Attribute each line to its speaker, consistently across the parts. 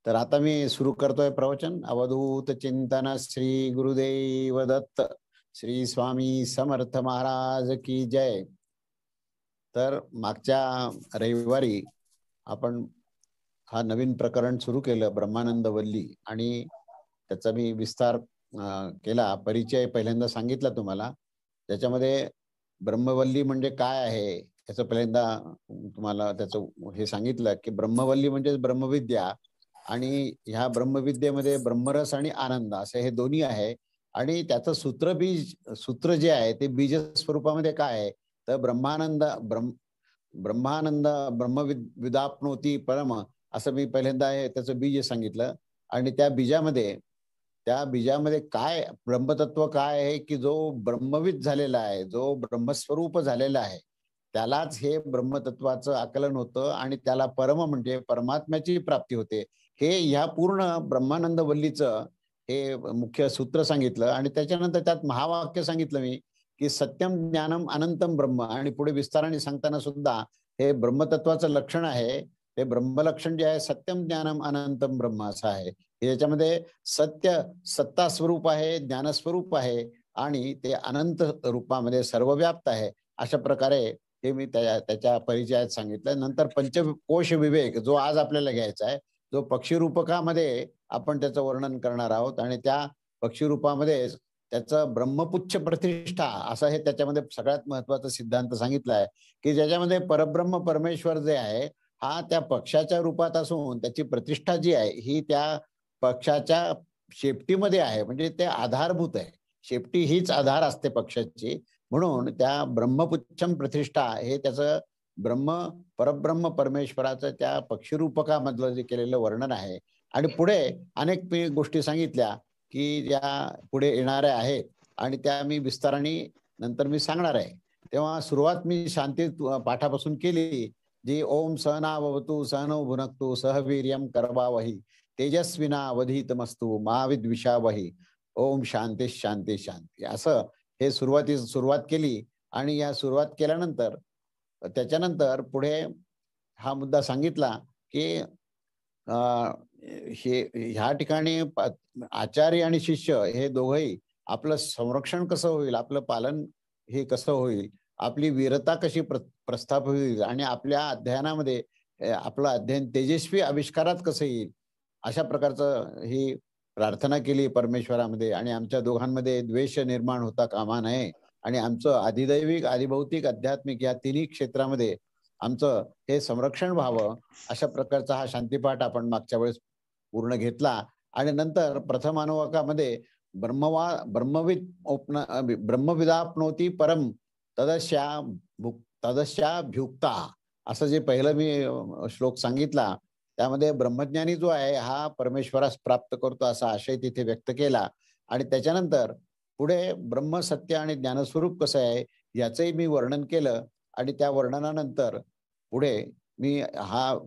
Speaker 1: तर आता मी सुरू करतोय प्रवचन. अवधूत चिंतन श्री गुरुदेव दत्त, श्री स्वामी समर्थ महाराज की जय. तर मागच्या रविवारी आपण हा नवीन प्रकरण सुरू केलं, ब्रह्मानंद वल्ली, आणि त्याचा मी विस्तार केला. परिचय पहिल्यांदा सांगितला तुम्हाला. त्याच्यामध्ये ब्रह्मवल्ली म्हणजे काय आहे त्याचं पहिल्यांदा तुम्हाला त्याचं हे सांगितलं की ब्रह्मवल्ली म्हणजे ब्रह्मविद्या, आणि ह्या ब्रह्मविद्येमध्ये ब्रह्मरस आणि आनंद असे हे दोन्ही आहे. आणि त्याचं सूत्र जे आहे ते बीज स्वरूपामध्ये काय आहे, तर ब्रह्मानंद ब्रह्मविदाप्नोती परम, असं मी पहिल्यांदा त्याचं बीज सांगितलं. आणि त्या बीजामध्ये काय ब्रह्मतत्व काय आहे की जो ब्रह्मविद झालेला आहे, जो ब्रह्मस्वरूप झालेला आहे, त्यालाच हे ब्रह्मतत्वाचं आकलन होतं आणि त्याला परम म्हणजे परमात्म्याची प्राप्ती होते. हे ह्या पूर्ण ब्रह्मानंद वल्लीचं हे मुख्य सूत्र सांगितलं. आणि त्याच्यानंतर त्यात महावाक्य सांगितलं मी की सत्यम ज्ञानम अनंतम ब्रह्म, आणि पुढे विस्ताराने सांगताना सुद्धा हे ब्रह्मतत्वाचं लक्षण आहे. ते ब्रह्मलक्षण जे आहे सत्यम ज्ञानम अनंतम ब्रह्म असं आहे. याच्यामध्ये सत्य सत्ता स्वरूप आहे, ज्ञानस्वरूप आहे, आणि ते अनंत रूपामध्ये सर्वव्याप्त आहे. अशा प्रकारे हे मी त्याच्या परिचयात सांगितलं. नंतर पंचकोश विवेक जो आज आपल्याला घ्यायचा आहे, जो पक्षीरूपकामध्ये आपण त्याचं वर्णन करणार आहोत. आणि त्या पक्षीरूपामध्ये त्याचं ब्रह्मपुच्छ प्रतिष्ठा असं हे त्याच्यामध्ये सगळ्यात महत्वाचा सिद्धांत सांगितला आहे की ज्याच्यामध्ये परब्रह्म परमेश्वर जे आहे हा त्या पक्षाच्या रूपात असून त्याची प्रतिष्ठा जी आहे ही त्या पक्षाच्या शेपटीमध्ये आहे. म्हणजे ते आधारभूत आहे. शेपटी हीच आधार असते पक्षाची. म्हणून त्या ब्रह्मपुच्छम प्रतिष्ठा हे त्याचं परब्रह्म परमेश्वराचं त्या पक्षीरूपकामधलं जे केलेलं वर्णन आहे. आणि पुढे अनेक मी गोष्टी सांगितल्या की ज्या पुढे येणाऱ्या आहेत आणि त्या मी विस्ताराने नंतर मी सांगणार आहे. तेव्हा सुरुवात मी शांती पाठापासून केली, जी ओम सहनावतु सहनौ भुनक्तु सह वीर्यं करवावही तेजस्विनावधीतमस्तु मा विद्विषावही ओम शांती शांती शांती, असं हे सुरुवात केली. आणि या सुरुवात केल्यानंतर त्याच्यानंतर पुढे हा मुद्दा सांगितला की हे ह्या ठिकाणी आचार्य आणि शिष्य हे दोघंही आपलं संरक्षण कसं होईल, आपलं पालन हे कसं होईल, आपली वीरता कशी प्रस्थापित होईल, आणि आपल्या अध्ययनामध्ये आपलं अध्ययन तेजस्वी आविष्कारात कसं येईल, अशा प्रकारचं ही प्रार्थना केली परमेश्वरामध्ये. आणि आमच्या दोघांमध्ये द्वेष निर्माण होता कामा नये, आणि आमचं आधिदैविक आधिभौतिक आध्यात्मिक या तिन्ही क्षेत्रामध्ये आमचं हे संरक्षण व्हावं, अशा प्रकारचा हा शांतीपाठ आपण मागच्या वेळेस पूर्ण घेतला. आणि नंतर प्रथम अनुवाकामध्ये ब्रह्मविदाप्नोती परम तदस्याभ्युक्ता असं जे पहिलं मी श्लोक सांगितला, त्यामध्ये ब्रह्मज्ञानी जो आहे हा परमेश्वरास प्राप्त करतो असा आशय तिथे व्यक्त केला. आणि त्याच्यानंतर पुढे ब्रह्म सत्य आणि ज्ञानस्वरूप कसं आहे याचंही मी वर्णन केलं. आणि त्या वर्णनानंतर पुढे मी हा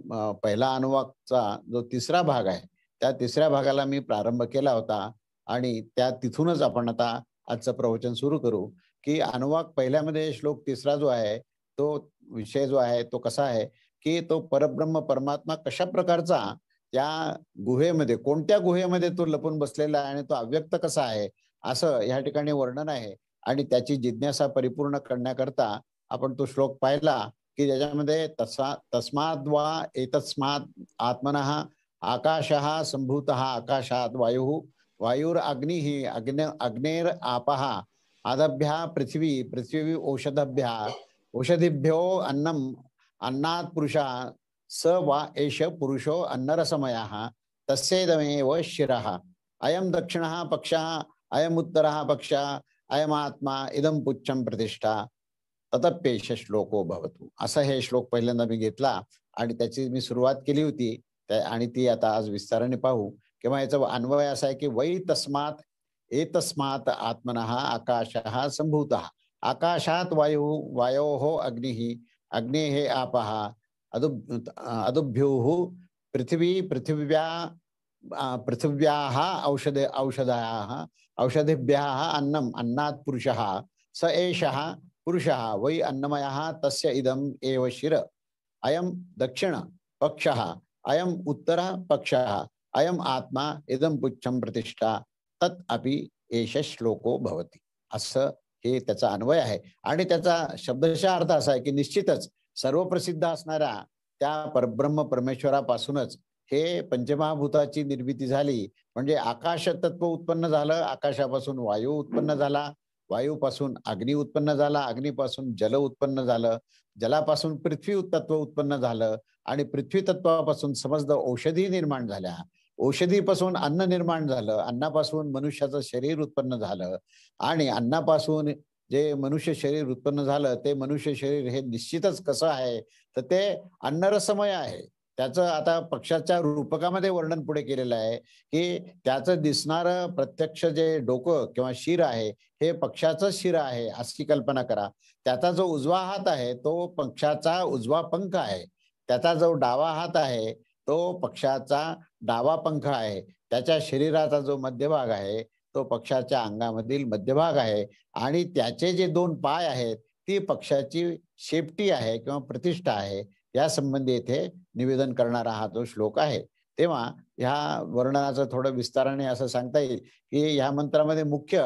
Speaker 1: पहिला अनुवाकचा जो तिसरा भाग आहे त्या तिसऱ्या भागाला मी प्रारंभ केला होता. आणि त्या तिथूनच आपण आता आजचं प्रवचन सुरू करू की अनुवाक पहिल्यामध्ये श्लोक तिसरा जो आहे तो विषय जो आहे तो कसा आहे की तो परब्रह्म परमात्मा कशा प्रकारचा त्या गुहेमध्ये, कोणत्या गुहेमध्ये तो लपून बसलेला आहे आणि तो अव्यक्त कसा आहे असं या ठिकाणी वर्णन आहे. आणि त्याची जिज्ञासा परिपूर्ण करण्याकरता आपण तो श्लोक पाहिला की ज्याच्यामध्ये तस्माद् वा एतस्मात् आत्मनः आकाशः संभूतः आकाशात् वायुः वायुरग्निः अग्नेर आपः आदभ्यः पृथ्वी पृथ्वी औषधिभ्यो अन्नम् अन्नात् पुरुषः स वा एष पुरुषो अन्नरसमयः तस्येदमेव शिरः अयं दक्षिणः पक्षः अयम् उत्तरः पक्षः अयमात्मा इदं पुच्छं प्रतिष्ठा ततप्येष श्लोको भवतु, असा हे श्लोक पहिल्यांदा मी घेतला. आणि त्याची मी सुरुवात केली होती आणि ती आता आज विस्ताराने पाहू. किंवा याचा अन्वय असा आहे की वै तस्मात् एतस्मात् आत्मनः आकाशः संभूतः आकाशात् वायुः वायोः अग्निः अग्नेः आपः अदुभ्युः पृथिवी पृथिव्याः औषधाः औषधिभ्यः अन्नम् अन्नात् पुरुषः स एषः पुरुषः वै अन्नमयः तस्य इदम् एव शिर अयं दक्षिण पक्षः अयम् उत्तर पक्षः अयम आत्मा इदम पुच्छम प्रतिष्ठा तत् अपि एष श्लोको भवती. असं हे त्याचा अन्वय आहे. आणि त्याचा शब्दशः अर्थ असा आहे की निश्चितच सर्वप्रसिद्ध असणाऱ्या त्या परब्रह्म परमेश्वरापासूनच हे पंचमहाभूताची निर्मिती झाली. म्हणजे आकाश तत्व उत्पन्न झालं, आकाशापासून वायू उत्पन्न झाला, वायूपासून अग्नी उत्पन्न झाला, अग्नीपासून जल उत्पन्न झालं, जलापासून पृथ्वी तत्व उत्पन्न झालं आणि पृथ्वी तत्वापासून समस्त औषधी निर्माण झाल्या. औषधीपासून अन्न निर्माण झालं, अन्नापासून मनुष्याचं शरीर उत्पन्न झालं आणि अन्नापासून जे मनुष्य शरीर उत्पन्न झालं ते मनुष्य शरीर हे निश्चितच कसं आहे तर ते अन्नरसमय आहे. त्याचं आता पक्षाच्या रूपकामध्ये वर्णन पुढे केलेलं आहे की त्याचं दिसणारं प्रत्यक्ष जे डोकं किंवा शिर आहे हे पक्षाचं शिर आहे अशी कल्पना करा. त्याचा जो उजवा हात आहे तो पक्षाचा उजवा पंख आहे. त्याचा जो डावा हात आहे तो पक्षाचा डावा पंख आहे. त्याच्या शरीराचा जो मध्यभाग आहे तो पक्षाच्या अंगामधील मध्यभाग आहे आणि त्याचे जे दोन पाय आहेत ती पक्षाची शेपटी आहे किंवा प्रतिष्ठा आहे. या संबंधी येथे निवेदन करणारा हा जो श्लोक आहे. तेव्हा ह्या वर्णनाचं थोडं विस्ताराने असं सांगता येईल की ह्या मंत्रामध्ये मुख्य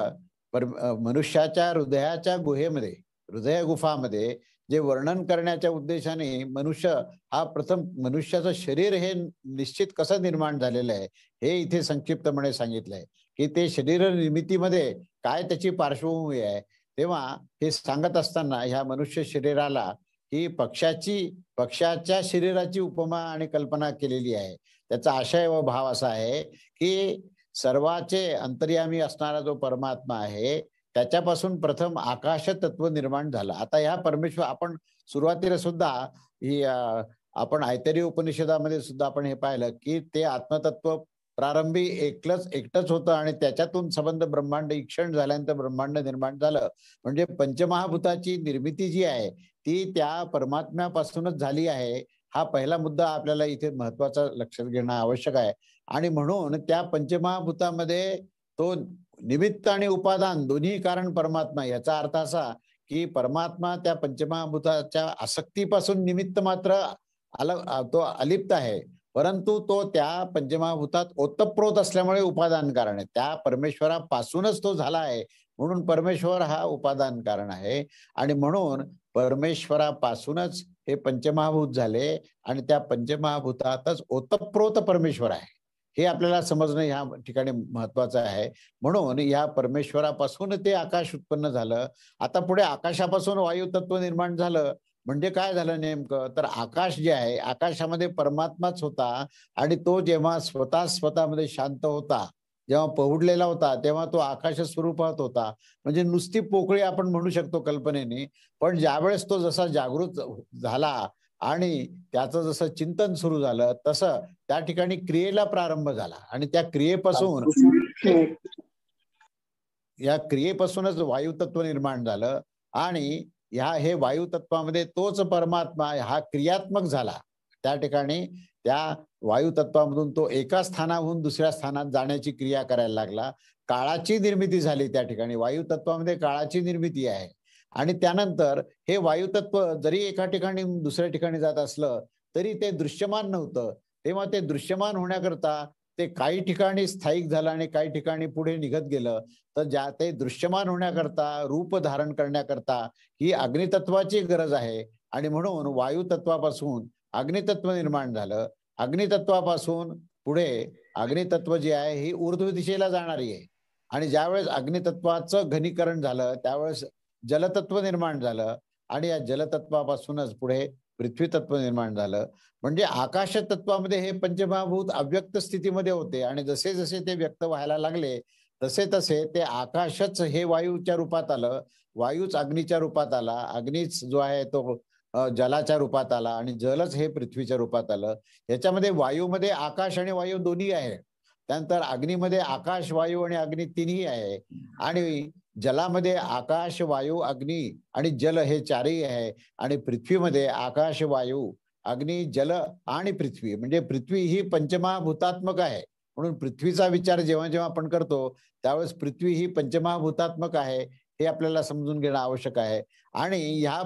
Speaker 1: मनुष्याच्या हृदयाच्या गुहेमध्ये, हृदय गुफामध्ये जे वर्णन करण्याच्या उद्देशाने मनुष्य हा प्रथम मनुष्याचं शरीर हे निश्चित कसं निर्माण झालेलं आहे हे इथे संक्षिप्तपणे सांगितलंय की ते शरीर निर्मितीमध्ये काय त्याची पार्श्वभूमी आहे. तेव्हा हे सांगत असताना ह्या मनुष्य शरीराला ही पक्षाच्या शरीराची उपमा आणि कल्पना केलेली आहे. त्याचा आशय व भाव असा आहे की सर्वाचे अंतर्यामी असणारा जो परमात्मा आहे त्याच्यापासून प्रथम आकाश तत्व निर्माण झालं. आता ह्या परमेश्वर आपण सुरुवातीला सुद्धा ही आपण ऐतरेय उपनिषदामध्ये सुद्धा आपण हे पाहिलं की ते आत्मतत्व प्रारंभी एकटंच होतं आणि त्याच्यातून संबंध ब्रह्मांड ईक्षण झाल्यानंतर ब्रह्मांड निर्माण झालं. म्हणजे पंचमहाभूताची निर्मिती जी आहे ती त्या परमात्म्यापासूनच झाली आहे. हा पहिला मुद्दा आपल्याला इथे महत्वाचा लक्षात घेणं आवश्यक आहे. आणि म्हणून त्या पंचमहाभूतामध्ये तो निमित्त आणि उपादान दोन्ही कारण परमात्मा. याचा अर्थ असा की परमात्मा त्या पंचमहाभूताच्या आसक्तीपासून निमित्त मात्र तो अलिप्त आहे, परंतु तो त्या पंचमहाभूतात ओतप्रोत असल्यामुळे उपादान कारण आहे. त्या परमेश्वरापासूनच तो झाला आहे म्हणून परमेश्वर हा उपादान कारण आहे. आणि म्हणून परमेश्वरापासूनच हे पंचमहाभूत झाले आणि त्या पंचमहाभूतातच ओतप्रोत परमेश्वर आहे हे आपल्याला समजणं ह्या ठिकाणी महत्वाचं आहे. म्हणून या परमेश्वरापासून ते आकाश उत्पन्न झालं. आता पुढे आकाशापासून वायू तत्व निर्माण झालं म्हणजे काय झालं नेमकं तर आकाश जे आहे आकाशामध्ये परमात्माच होता आणि तो जेव्हा स्वतःमध्ये शांत होता, जेव्हा पहुडलेला होता तेव्हा तो आकाश स्वरूपात होता. म्हणजे नुसती पोकळी आपण म्हणू शकतो कल्पनेने. पण ज्यावेळेस तो जसा जागृत झाला आणि त्याचं जसं चिंतन सुरू झालं तसं त्या ठिकाणी क्रियेला प्रारंभ झाला आणि त्या क्रियेपासून या क्रियेपासूनच वायुतत्व निर्माण झालं आणि हे वायुतत्वामध्ये तोच परमात्मा हा क्रियात्मक झाला. त्या ठिकाणी त्या वायुतत्वामधून तो एका स्थानाहून दुसऱ्या स्थानात जाण्याची क्रिया करायला लागला. काळाची निर्मिती झाली त्या ठिकाणी. वायुतत्वामध्ये काळाची निर्मिती आहे आणि त्यानंतर हे वायुतत्व जरी एका ठिकाणी दुसऱ्या ठिकाणी जात असलं तरी ते दृश्यमान नव्हतं. तेव्हा ते दृश्यमान होण्याकरता ते काही ठिकाणी स्थायिक झालं आणि काही ठिकाणी पुढे निघत गेलं. तर ते दृश्यमान होण्याकरता रूप धारण करण्याकरता ही अग्नितत्वाची गरज आहे आणि म्हणून वायुतत्वापासून अग्नितत्व निर्माण झालं. अग्नितत्वापासून पुढे अग्नितत्व जे आहे ही ऊर्ध्व दिशेला जाणारी आहे आणि ज्यावेळेस अग्नितत्वाचं घनीकरण झालं त्यावेळेस जलतत्व निर्माण झालं आणि या जलतत्वापासूनच पुढे पृथ्वी तत्व निर्माण झालं. म्हणजे आकाश तत्वामध्ये हे पंचमहाभूत अव्यक्त स्थितीमध्ये होते आणि जसे जसे ते व्यक्त व्हायला लागले तसे तसे ते आकाशच हे वायूच्या रूपात आलं, वायूच अग्नीच्या रूपात आला, अग्नीच जो आहे तो जलाच्या रूपात आला आणि जलच हे पृथ्वीच्या रूपात आलं. याच्यामध्ये वायूमध्ये आकाश आणि वायू दोन्ही आहे. त्यानंतर अग्नीमध्ये आकाश वायू आणि अग्नी तिन्ही आहे आणि जलामध्ये आकाश वायू अग्नी आणि जल हे चारही आहे आणि पृथ्वीमध्ये आकाश वायू अग्नी जल आणि पृथ्वी म्हणजे पृथ्वी ही पंचमहाभूतात्मक आहे. म्हणून पृथ्वीचा विचार जेव्हा जेव्हा आपण करतो त्यावेळेस पृथ्वी ही पंचमहाभूतात्मक आहे हे आपल्याला समजून घेणं आवश्यक आहे. आणि ह्या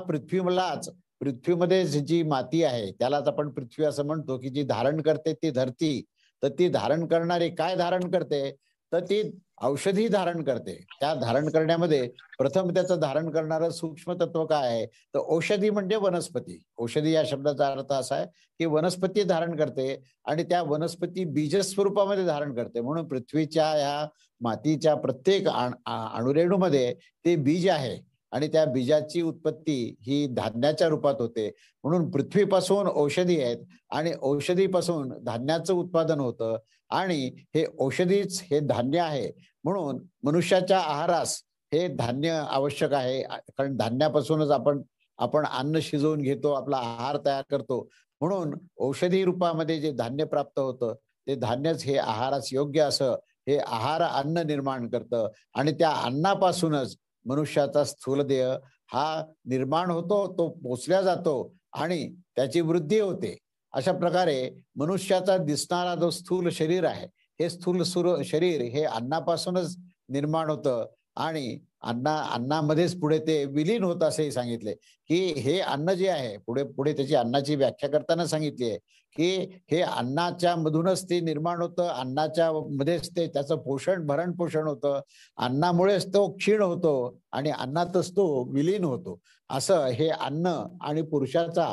Speaker 1: पृथ्वीमध्ये जी माती आहे त्यालाच आपण पृथ्वी असं म्हणतो की जी धारण करते ती धरती तर ती धारण करणारी काय धारण करते, तर ती औषधी धारण करते. त्या धारण करण्यामध्ये प्रथम त्याचं धारण करणारं सूक्ष्म तत्व काय आहे, तर औषधी म्हणजे वनस्पती. औषधी या शब्दाचा अर्थ असा आहे की वनस्पती धारण करते आणि त्या वनस्पती बीज स्वरूपामध्ये धारण करते. म्हणून पृथ्वीच्या या मातीच्या प्रत्येक अणुरेणूमध्ये ते बीज आहे आणि त्या बीजाची उत्पत्ती ही धान्याच्या रूपात होते. म्हणून पृथ्वीपासून औषधी आहेत आणि औषधीपासून धान्याचं उत्पादन होतं आणि हे औषधीच हे धान्य आहे. म्हणून मनुष्याच्या आहारास हे धान्य आवश्यक आहे. कारण धान्यापासूनच आपण आपण अन्न शिजवून घेतो, आपला आहार तयार करतो. म्हणून औषधी रूपामध्ये जे धान्य प्राप्त होतं ते धान्यच हे आहारास योग्य असं हे आहार अन्न निर्माण करतं आणि त्या अन्नापासूनच मनुष्याचा स्थूलदेह हा निर्माण होतो, तो पोचल्या जातो आणि त्याची वृद्धी होते. अशा प्रकारे मनुष्याचा दिसणारा जो स्थूल शरीर आहे, हे स्थूल शरीर हे अन्नापासूनच निर्माण होतं आणि अन्नामध्येच पुढे ते विलीन होतं असंही सांगितले, की हे अन्न जे आहे पुढे पुढे त्याची अन्नाची व्याख्या करताना सांगितली आहे, की हे अन्नाच्या मधूनच ते निर्माण होतं, अन्नाच्या मध्येच ते त्याचं भरण पोषण होतं, अन्नामुळेच तो क्षीण होतो आणि अन्नातच तो विलीन होतो. असं हे अन्न आणि पुरुषाचा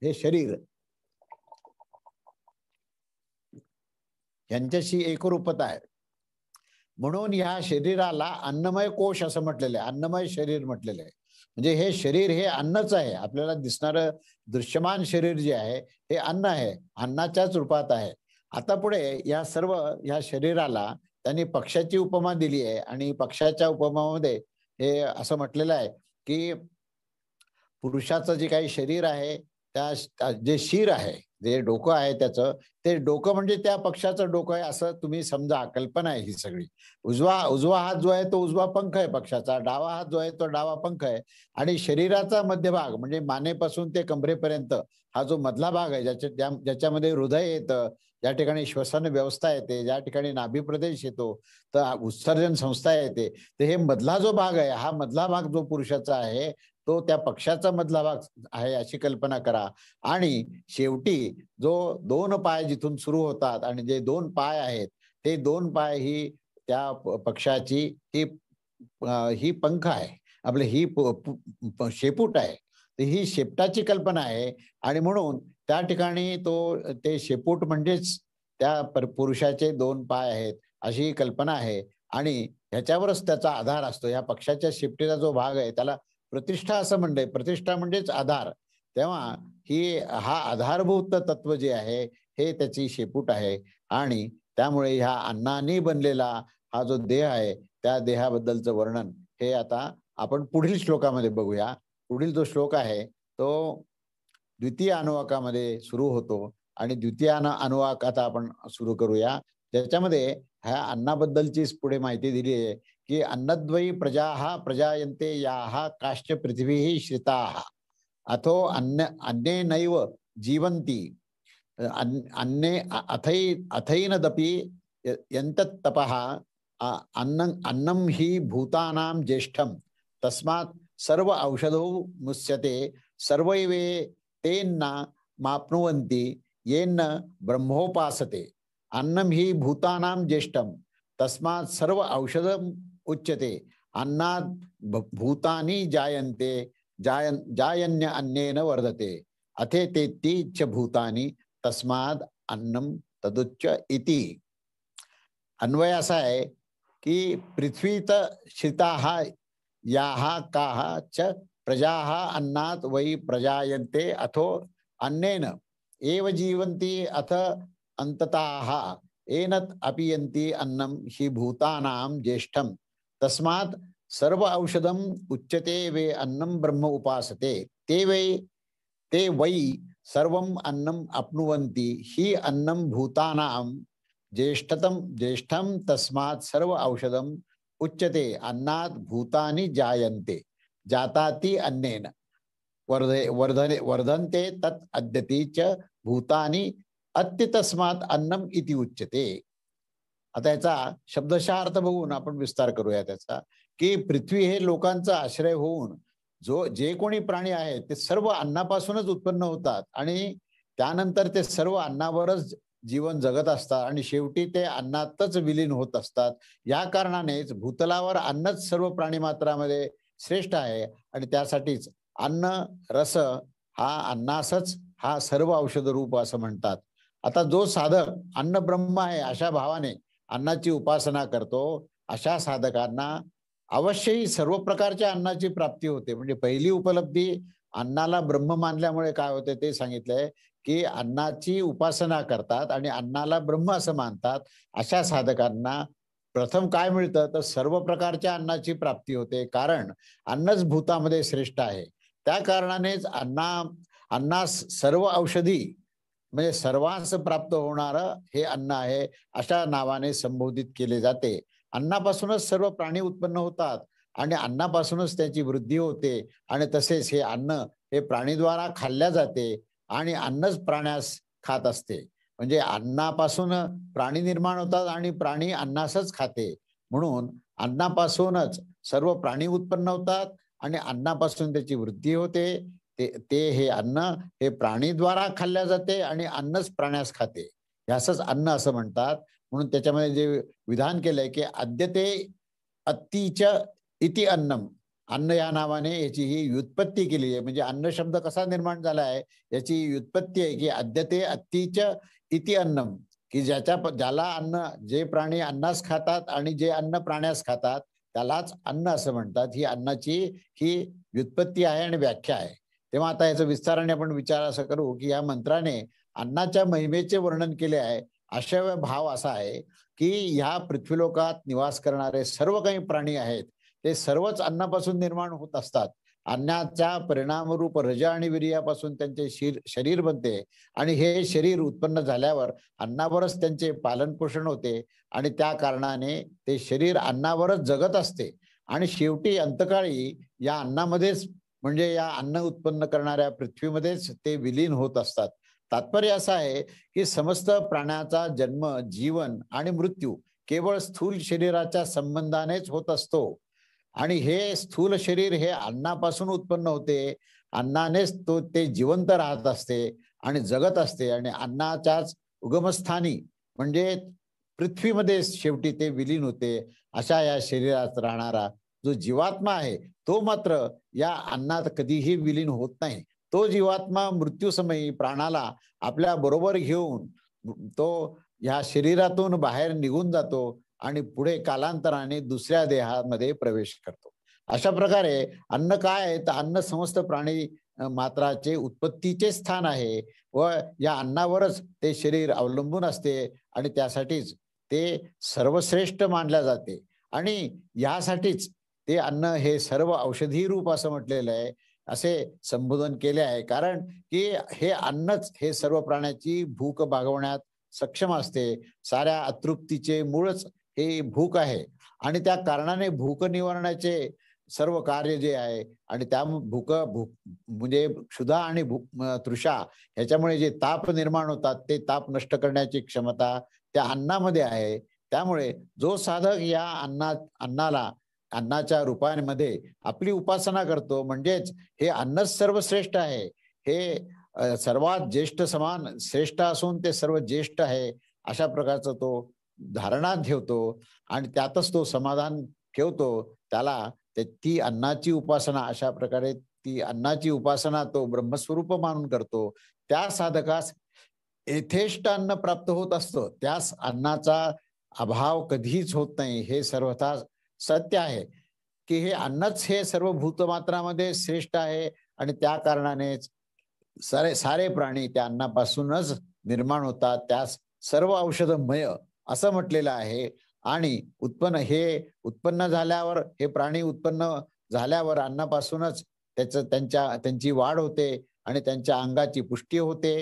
Speaker 1: हे शरीर यांच्याशी एकरूपता आहे. म्हणून ह्या शरीराला अन्नमय कोश असं म्हटलेलं आहे, अन्नमय शरीर म्हटलेलं आहे. म्हणजे हे शरीर हे अन्नच आहे. आपल्याला दिसणारं दृश्यमान शरीर जे आहे हे अन्न आहे, अन्नाच्याच रूपात आहे. आता पुढे या सर्व या शरीराला त्यांनी पक्षाची उपमा दिली आहे आणि पक्षाच्या उपमामध्ये हे असं म्हटलेलं आहे की पुरुषाचं जे काही शरीर आहे, जे शिर आहे, जे डोकं आहे त्याचं, ते डोकं म्हणजे त्या पक्षाचं डोकं आहे असं तुम्ही समजा, कल्पना आहे ही सगळी. उजवा उजवा हात जो आहे तो उजवा पंख आहे पक्षाचा, डावा हात जो आहे तो डावा पंख आहे आणि शरीराचा मध्यभाग म्हणजे मानेपासून ते कमरेपर्यंत हा जो मधला भाग आहे, ज्याच्यामध्ये हृदय येतं, ज्या ठिकाणी श्वसन व्यवस्था येते, ज्या ठिकाणी नाभी प्रदेश येतो, तर उत्सर्जन संस्था येते, तर हे मधला जो भाग आहे, हा मधला भाग जो पुरुषाचा आहे तो त्या पक्षाचा मधला भाग आहे अशी कल्पना करा. आणि शेवटी जो दोन पाय जिथून सुरू होतात आणि जे दोन पाय आहेत ते दोन पाय ही त्या पक्षाची ही पंख आहे, आपले ही शेपूट आहे. तर ही शेपटाची कल्पना आहे आणि म्हणून त्या ठिकाणी ते शेपूट म्हणजेच त्या पुरुषाचे दोन पाय आहेत अशी कल्पना आहे आणि ह्याच्यावरच त्याचा आधार असतो. या पक्षाच्या शेपटीचा जो भाग आहे त्याला प्रतिष्ठा असं म्हणलंय. प्रतिष्ठा म्हणजेच आधार. तेव्हा हा आधारभूत तत्व जे आहे हे त्याची शेपूट आहे आणि त्यामुळे ह्या अन्नाने बनलेला हा जो देह आहे त्या देहाबद्दलचं वर्णन हे आता आपण पुढील श्लोकामध्ये बघूया. पुढील जो श्लोक आहे तो द्वितीय अनुवाकामध्ये सुरू होतो आणि द्वितीय अनुवाक आता आपण सुरू करूया. त्याच्यामध्ये ह्या अन्नाबद्दलचीच पुढे माहिती दिली आहे की अन्नद्वयी प्रजाः प्रजायन्ते याः काश्च पृथिवीः श्रिताः अथो अन्नेनैव जीवन्ति अन्ने अथैनदपि यन्तत्तपः अन्नं हि भूतानां ज्येष्ठं तस्मात् सर्व औषधो मुच्यते सर्वैवे तेन्न माप्नुवन्ति येन ब्रह्मोपासते अन्नं हि भूतानां ज्येष्ठं तस्मात् सर्व औषधम उच्यते अन्नात् भूतानि जायन्ते जायन्य अन्नेन वर्धते अथे तेत्ति च भूतानि तस्माद अन्नम तदुच्च इति. अन्वय असा आहे की पृथ्वीत शिताः याः काः च प्रजाः अन्नात् वै प्रजायन्ते अथो अन्नेन एव जीवन्ति अथ अन्तताः एनत् अपीयन्ति अन्नं हि भूतानां ज्येष्ठं तस्मात् सर्व औषधम उच्यते वे अन्नं ब्रह्म उपासते ते वै सर्वम अन्नम अपनुवन्ति हि अन्नं भूतानां ज्येष्ठं तस्मात् सर्व औषधम उच्यते अन्नात् भूतानि जायन्ते जाताति अन्नेन वर्धन्ते तत् अद्यति च भूतानि अत्य तस्मात् अन्नम इति उच्यते. आता याचा शब्दशः अर्थ बघून आपण विस्तार करूया त्याचा की पृथ्वी हे लोकांचा आश्रय होऊन जे कोणी प्राणी आहेत ते सर्व अन्नापासूनच उत्पन्न होतात आणि त्यानंतर ते सर्व अन्नावरच जीवन जगत असतात आणि शेवटी ते अन्नातच विलीन होत असतात. या कारणानेच भूतलावर अन्नच सर्व प्राणीमात्रामध्ये श्रेष्ठ आहे आणि त्यासाठीच अन्न रस हा अन्नासच हा सर्व औषध रूप असं म्हणतात. आता जो साधक अन्न ब्रह्म आहे अशा भावाने अन्नाची उपासना करतो, अशा साधकांना अवश्यही सर्व प्रकारच्या अन्नाची प्राप्ती होते. म्हणजे पहिली उपलब्धी अन्नाला ब्रह्म मानल्यामुळे काय होते ते सांगितलंय, की अन्नाची उपासना करतात आणि अन्नाला ब्रह्म असं मानतात. अशा साधकांना प्रथम काय मिळतं तर सर्व प्रकारच्या अन्नाची प्राप्ती होते. कारण अन्नच भूतामध्ये श्रेष्ठ आहे. त्या कारणानेच अन्नास सर्व औषधी म्हणजे सर्वांस प्राप्त होणारं हे अन्न आहे, अशा नावाने संबोधित केले जाते. अन्नापासूनच सर्व प्राणी उत्पन्न होतात आणि अन्नापासूनच त्याची वृद्धी होते आणि तसेच हे अन्न हे प्राणीद्वारा खाल्ल्या जाते आणि अन्नच प्राण्यास खात असते. म्हणजे अन्नापासून प्राणी निर्माण होतात आणि प्राणी अन्नासच खाते. म्हणून अन्नापासूनच सर्व प्राणी उत्पन्न होतात आणि अन्नापासून त्याची वृद्धी होते. ते ते हे अन्न हे प्राणीद्वारा खाल्ल्या जाते आणि अन्नच प्राण्यास खाते. यासच अन्न असं म्हणतात. म्हणून त्याच्यामध्ये जे विधान केलंय, की "अद्य ते अत्तीच इति अन्नम." अन्न या नावाने याची ही व्युत्पत्ती केली आहे. म्हणजे अन्न शब्द कसा निर्माण झाला आहे, याची व्युत्पत्ती आहे, की "अद्य ते अत्तीच इति अन्नम." की ज्याला अन्न जे प्राणी अन्नास खातात आणि जे अन्न प्राण्यास खातात, त्यालाच अन्न असं म्हणतात. ही अन्नाची ही व्युत्पत्ती आहे आणि व्याख्या आहे. तेव्हा आता याचा विस्ताराने आपण विचार असा करू, की या मंत्राने अन्नाच्या महिमेचे वर्णन केले आहे. अशा भाव असा आहे, की ह्या पृथ्वीलोकात निवास करणारे सर्व काही प्राणी आहेत, ते सर्वच अन्नापासून निर्माण होत असतात. अन्नाच्या परिणामरूप रज आणि वीर्यापासून त्यांचे शरीर बनते आणि हे शरीर उत्पन्न झाल्यावर अन्नावरच त्यांचे पालनपोषण होते आणि त्या कारणाने ते शरीर अन्नावरच जगत असते आणि शेवटी अंतकाळी या अन्नामध्येच म्हणजे या अन्न उत्पन्न करणाऱ्या पृथ्वीमध्येच ते विलीन होत असतात. तात्पर्य असं आहे, की समस्त प्राण्याचा जन्म, जीवन आणि मृत्यू केवळ स्थूल शरीराच्या संबंधानेच होत असतो आणि हे स्थूल शरीर हे अन्नापासून उत्पन्न होते. अन्नानेच ते जिवंत राहत असते आणि जगत असते आणि अन्नाच्याच उगमस्थानी म्हणजे पृथ्वीमध्ये शेवटी ते विलीन होते. अशा या शरीरात राहणारा जो जीवात्मा आहे, तो मात्र या अन्नात कधीही विलीन होत नाही. तो जीवात्मा मृत्यूसमयी प्राणाला आपल्या बरोबर घेऊन तो ह्या शरीरातून बाहेर निघून जातो आणि पुढे कालांतराने दुसऱ्या देहामध्ये प्रवेश करतो. अशा प्रकारे अन्न काय आहे तर अन्न समस्त प्राणी मात्राचे उत्पत्तीचे स्थान आहे व या अन्नावरच ते शरीर अवलंबून असते आणि त्यासाठीच ते सर्वश्रेष्ठ मानल्या जाते आणि यासाठीच ते अन्न हे सर्व औषधी रूप असं म्हटलेलं आहे. असे संबोधन केले आहे. कारण की हे अन्नच हे सर्व प्राण्याची भूक भागवण्यात सक्षम असते. साऱ्या अतृप्तीचे मूळच हे भूक आहे आणि त्या कारणाने भूक निवारणाचे सर्व कार्य जे आहे आणि त्या भूक भूक म्हणजे क्षुधा आणि तृषा ह्याच्यामुळे जे ताप निर्माण होतात ते ताप नष्ट करण्याची क्षमता त्या अन्नामध्ये आहे. त्यामुळे जो साधक या अन्नाला अन्नाच्या रूपामध्ये आपली उपासना करतो म्हणजेच हे अन्नच सर्वश्रेष्ठ आहे. हे सर्वात ज्येष्ठ समान श्रेष्ठ असून ते सर्व ज्येष्ठ आहे अशा प्रकारचा तो धारणा ठेवतो आणि त्यातच तो समाधान ठेवतो. त्याला ती अन्नाची उपासना अशा प्रकारे ती अन्नाची उपासना तो ब्रह्मस्वरूप मानून करतो. त्या साधकास यथेष्ट अन्न प्राप्त होत असतं. त्यास अन्नाचा अभाव कधीच होत नाही. हे सर्वथा सत्य आहे, की हे अन्नच हे सर्व भूतमात्रामध्ये श्रेष्ठ आहे आणि त्या कारणानेच सारे सारे प्राणी त्या अन्नापासूनच निर्माण होतात. त्यास सर्व औषधमय असं म्हटलेलं आहे आणि उत्पन्न झाल्यावर हे प्राणी उत्पन्न झाल्यावर अन्नापासूनच त्यांची वाढ होते आणि त्यांच्या अंगाची पुष्टी होते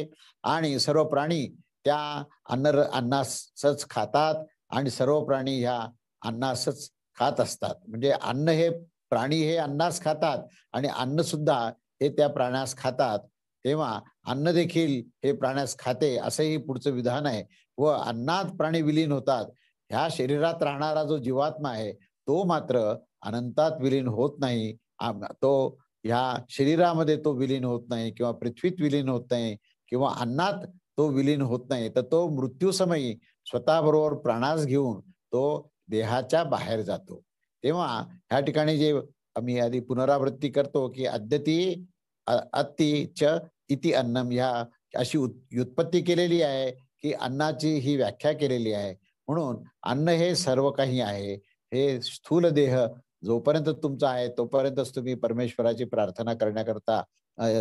Speaker 1: आणि सर्व प्राणी त्या अन्नासच खातात आणि सर्व प्राणी ह्या अन्नासच खात असतात. म्हणजे प्राणी हे अन्नास खातात आणि अन्न सुद्धा हे त्या प्राण्यास खातात. तेव्हा अन्न देखील हे प्राण्यास खाते असंही पुढचं विधान आहे व अन्नात प्राणी विलीन होतात. ह्या शरीरात राहणारा जो जीवात्मा आहे तो मात्र अनंतात विलीन होत नाही. ह्या शरीरामध्ये तो विलीन होत नाही किंवा पृथ्वीत विलीन होत नाही किंवा अन्नात तो विलीन होत नाही, तर तो मृत्यूसमयी स्वतःबरोबर प्राणास घेऊन तो देहाच्या बाहेर जातो. तेव्हा ह्या ठिकाणी जे आम्ही आधी पुनरावृत्ती करतो, की अद्यती अत्ति च इति अन्नम, ह्या अशी व्युत्पत्ती केलेली आहे, की अन्नाची ही व्याख्या केलेली आहे. म्हणून अन्न हे सर्व काही आहे. हे स्थूल देह जोपर्यंत तुमचा आहे तोपर्यंतच तुम्ही परमेश्वराची प्रार्थना करण्याकरता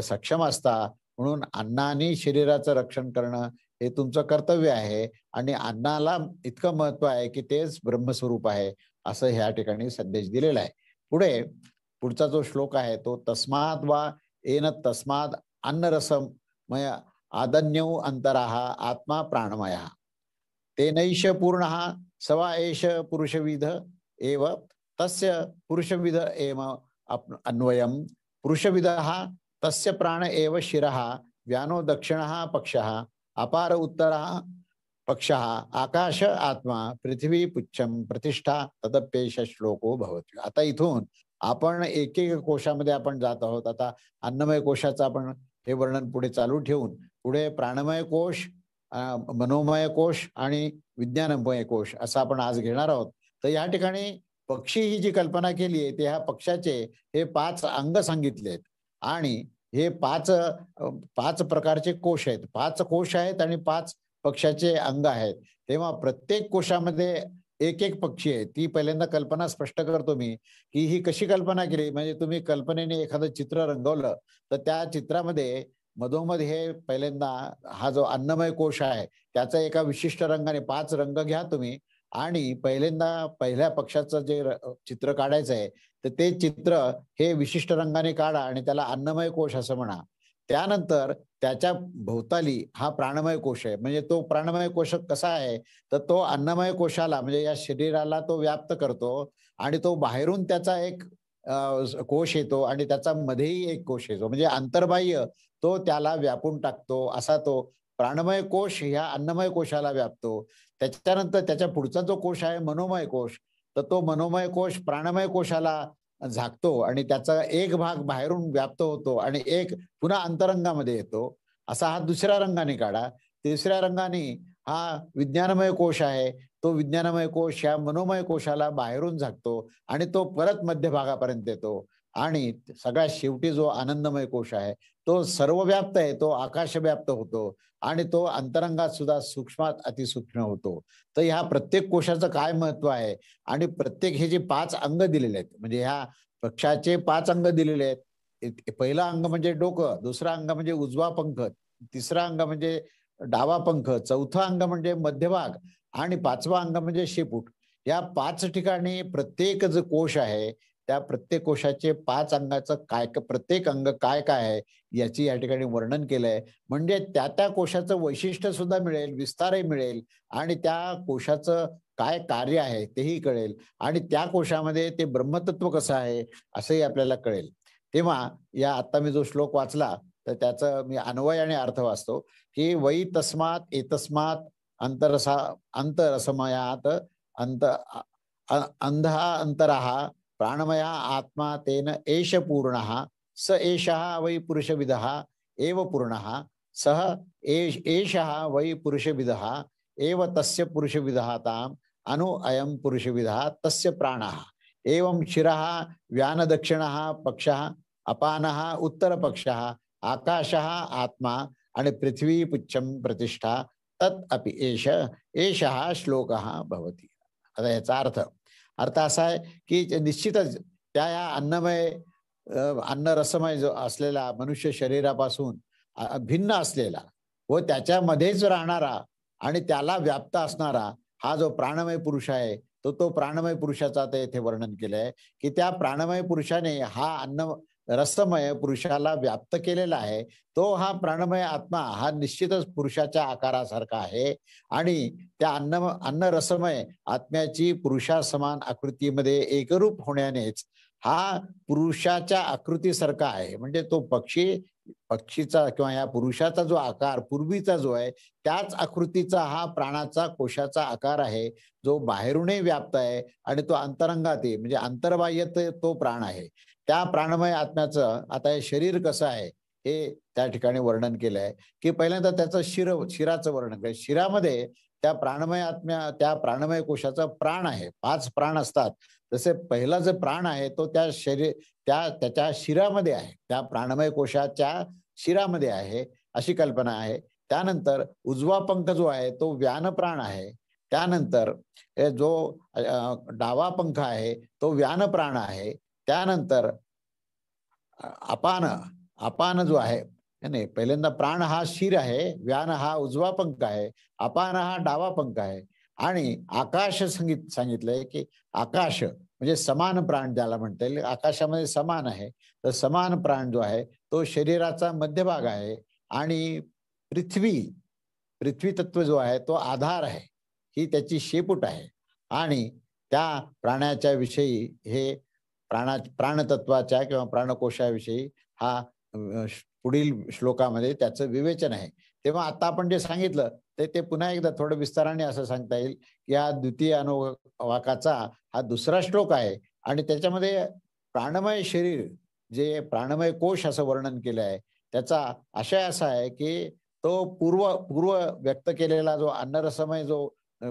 Speaker 1: सक्षम असता. म्हणून अन्नाने शरीराचं रक्षण करणं हे तुमचं कर्तव्य आहे आणि अन्नाला इतकं महत्व आहे, की तेच ब्रह्मस्वरूप आहे, असं ह्या ठिकाणी संदेश दिलेला आहे. पुढे पुढचा जो श्लोक आहे तो तस्माद वा एन तस्माद अन्नरसमय आदन्यौ अंतराः आत्मा प्राणमयः तेनैष पूर्णः सवा एष पुरुषविद एव तस्य पुरुषविद एव अन्वयम् पुरुषविदः तस्य प्राण एव शिरः व्यानो दक्षिणः पक्षः अपार उत्तरः पक्षः आकाश आत्मा पृथ्वी पुच्छम प्रतिष्ठा तदप्येष श्लोको भवति. आता इथून आपण एक एक कोशामध्ये आपण जात आहोत. आता अन्नमय कोशाचं आपण हे वर्णन पुढे चालू ठेवून पुढे प्राणमय कोश, मनोमय कोश आणि विज्ञानमय कोश असं आपण आज घेणार आहोत. तर या ठिकाणी पक्षी ही जी कल्पना केली आहे ते ह्या पक्षाचे हे 5 अंग सांगितलेत आणि हे 5 प्रकारचे कोश आहेत. 5 कोश आहेत आणि 5 पक्षाचे अंग आहेत. तेव्हा प्रत्येक कोशामध्ये एक एक पक्षी आहे. ती पहिल्यांदा कल्पना स्पष्ट करतो मी, की ही कशी कल्पना केली. म्हणजे तुम्ही कल्पनेने एखादं चित्र रंगवलं तर त्या चित्रामध्ये मधोमध हे पहिल्यांदा हा जो अन्नमय कोश आहे त्याचा एका विशिष्ट रंगाने 5 रंग घ्या तुम्ही आणि पहिल्यांदा पहिल्या पक्षाचं जे चित्र काढायचं आहे तर ते चित्र हे विशिष्ट रंगाने काढा आणि त्याला अन्नमय कोश असं म्हणा. त्यानंतर त्याच्या भोवताली हा प्राणमय कोश आहे. म्हणजे तो प्राणमय कोश कसा आहे तर तो अन्नमय कोशाला म्हणजे या शरीराला तो व्याप्त करतो आणि तो बाहेरून त्याचा एक कोश येतो आणि त्याचा मध्येही एक कोश येतो. म्हणजे अंतर्बाह्य तो त्याला व्यापून टाकतो असा तो प्राणमय कोश ह्या अन्नमय कोशाला व्यापतो. त्याच्यानंतर त्याच्या पुढचा जो कोश आहे मनोमय कोश, तर तो मनोमय कोश प्राणमय कोशाला झाकतो आणि त्याचा एक भाग बाहेरून व्याप्त होतो आणि एक पुन्हा अंतरंगामध्ये येतो. असा हा दुसऱ्या रंगाने काढा. तिसऱ्या रंगाने हा विज्ञानमय कोश आहे. तो विज्ञानमय कोश ह्या मनोमय कोशाला बाहेरून झाकतो आणि तो परत मध्यभागापर्यंत येतो आणि सगळ्यात शेवटी जो आनंदमय कोश आहे तो सर्वव्याप्त आहे. तो आकाशव्याप्त होतो आणि तो अंतरंगात सुद्धा सूक्ष्मात अतिसूक्ष्म होतो. तर ह्या प्रत्येक कोशाचं काय महत्व आहे आणि प्रत्येक हे जे 5 अंग दिलेले आहेत म्हणजे ह्या पक्षाचे 5 अंग दिलेले आहेत. पहिलं अंग म्हणजे डोकं, दुसरं अंग म्हणजे उजवा पंख, तिसरं अंग म्हणजे डावा पंख, चौथं अंग म्हणजे मध्यभाग आणि 5वं अंग म्हणजे शेपूट. या 5 ठिकाणी प्रत्येक जो कोश आहे त्या प्रत्येक कोशाचे 5 अंगाचं काय प्रत्येक अंग काय काय आहे याची या ठिकाणी वर्णन केलंय. म्हणजे त्या त्या कोशाचं वैशिष्ट्य सुद्धा मिळेल, विस्तारही मिळेल आणि त्या कोशाचं काय कार्य आहे तेही कळेल आणि त्या कोशामध्ये ते ब्रह्मतत्व कसं आहे असंही आपल्याला कळेल. तेव्हा या आता मी जो श्लोक वाचला तर त्याचं मी अन्वय आणि अर्थ वाचतो, की वै तस्मात एतस्मात अंतरसा अंतरसमयात अंत अंधः अंतरः प्राणमया आत्मा तेन एष पूर्णः स एषः वै पुरुषविदः एव पूर्णः सः एषः वै पुरुषविदः एव तस्य पुरुषविदः ताम अनु अयं पुरुषविदः तस्य प्राणः एवं शिरः व्यानदक्षिणः पक्षः अपानः उत्तरपक्षः आकाशः आत्मा आणि पृथ्वी पुच्छम प्रतिष्ठा तत् अपि एषः श्लोकः भवति. आता याचा अर्थ असा आहे की निश्चितच त्या या अन्नमय अन्न रसमय जो असलेला मनुष्य शरीरापासून भिन्न असलेला व त्याच्यामध्येच राहणारा आणि त्याला व्याप्त असणारा हा जो प्राणमय पुरुष आहे तो प्राणमय पुरुषाचा आता येथे वर्णन केलंय की त्या प्राणमय पुरुषाने हा अन्न रसमय पुरुषाला व्याप्त केलेला आहे. तो हा प्राणमय आत्मा हा निश्चितच पुरुषाच्या आकारासारखा आहे आणि त्या अन्न रसमय आत्म्याची पुरुषासमान आकृतीमध्ये एकरूप होण्यानेच हा पुरुषाच्या आकृतीसारखा आहे. म्हणजे तो पक्षीचा किंवा या पुरुषाचा जो आकार पूर्वीचा जो आहे त्याच आकृतीचा हा प्राणाचा कोशाचा आकार आहे जो बाहेरूनही व्याप्त आहे आणि तो अंतरंगात आहे म्हणजे अंतर्बाह्य तो प्राण आहे. त्या प्राणमय आत्म्याचं आता हे शरीर कसं आहे हे त्या ठिकाणी वर्णन केलं आहे, की पहिल्यांदा त्याचं शिराचं वर्णन केलं. शिरामध्ये त्या प्राणमय आत्म्या, त्या प्राणमय कोशाचा प्राण आहे. 5 प्राण असतात. तसे पहिला जो प्राण आहे तो त्याच्या शिरामध्ये आहे. त्या प्राणमय कोशाच्या शिरामध्ये आहे, अशी कल्पना आहे. त्यानंतर उजवा पंख जो आहे तो व्यान प्राण आहे. त्यानंतर जो डावा पंख आहे तो व्यान प्राण आहे. त्यानंतर अपान अपान जो आहे, नाही, पहिल्यांदा प्राण हा शिर आहे, व्यान हा उजवा पंख आहे, अपान हा डावा पंख आहे. आणि आकाश सांगितलंय की आकाश म्हणजे समान प्राण ज्याला म्हणता येईल, आकाशामध्ये समान आहे. तर समान प्राण जो आहे तो शरीराचा मध्यभाग आहे. आणि पृथ्वी पृथ्वी तत्व जो आहे तो आधार आहे, ही त्याची शेपूट आहे. आणि त्या प्राण्याच्या विषयी हे प्राणतत्वाच्या किंवा प्राणकोशाविषयी हा पुढील श्लोकामध्ये त्याचं विवेचन आहे. तेव्हा आता आपण जे सांगितलं ते पुन्हा एकदा थोडं विस्ताराने असं सांगता येईल की हा द्वितीय अनुवाकाचा हा दुसरा श्लोक आहे. आणि त्याच्यामध्ये प्राणमय शरीर, जे प्राणमय कोश असं वर्णन केलं आहे, त्याचा आशय असा आहे की तो पूर्व पूर्व व्यक्त केलेला जो अन्नरसमय जो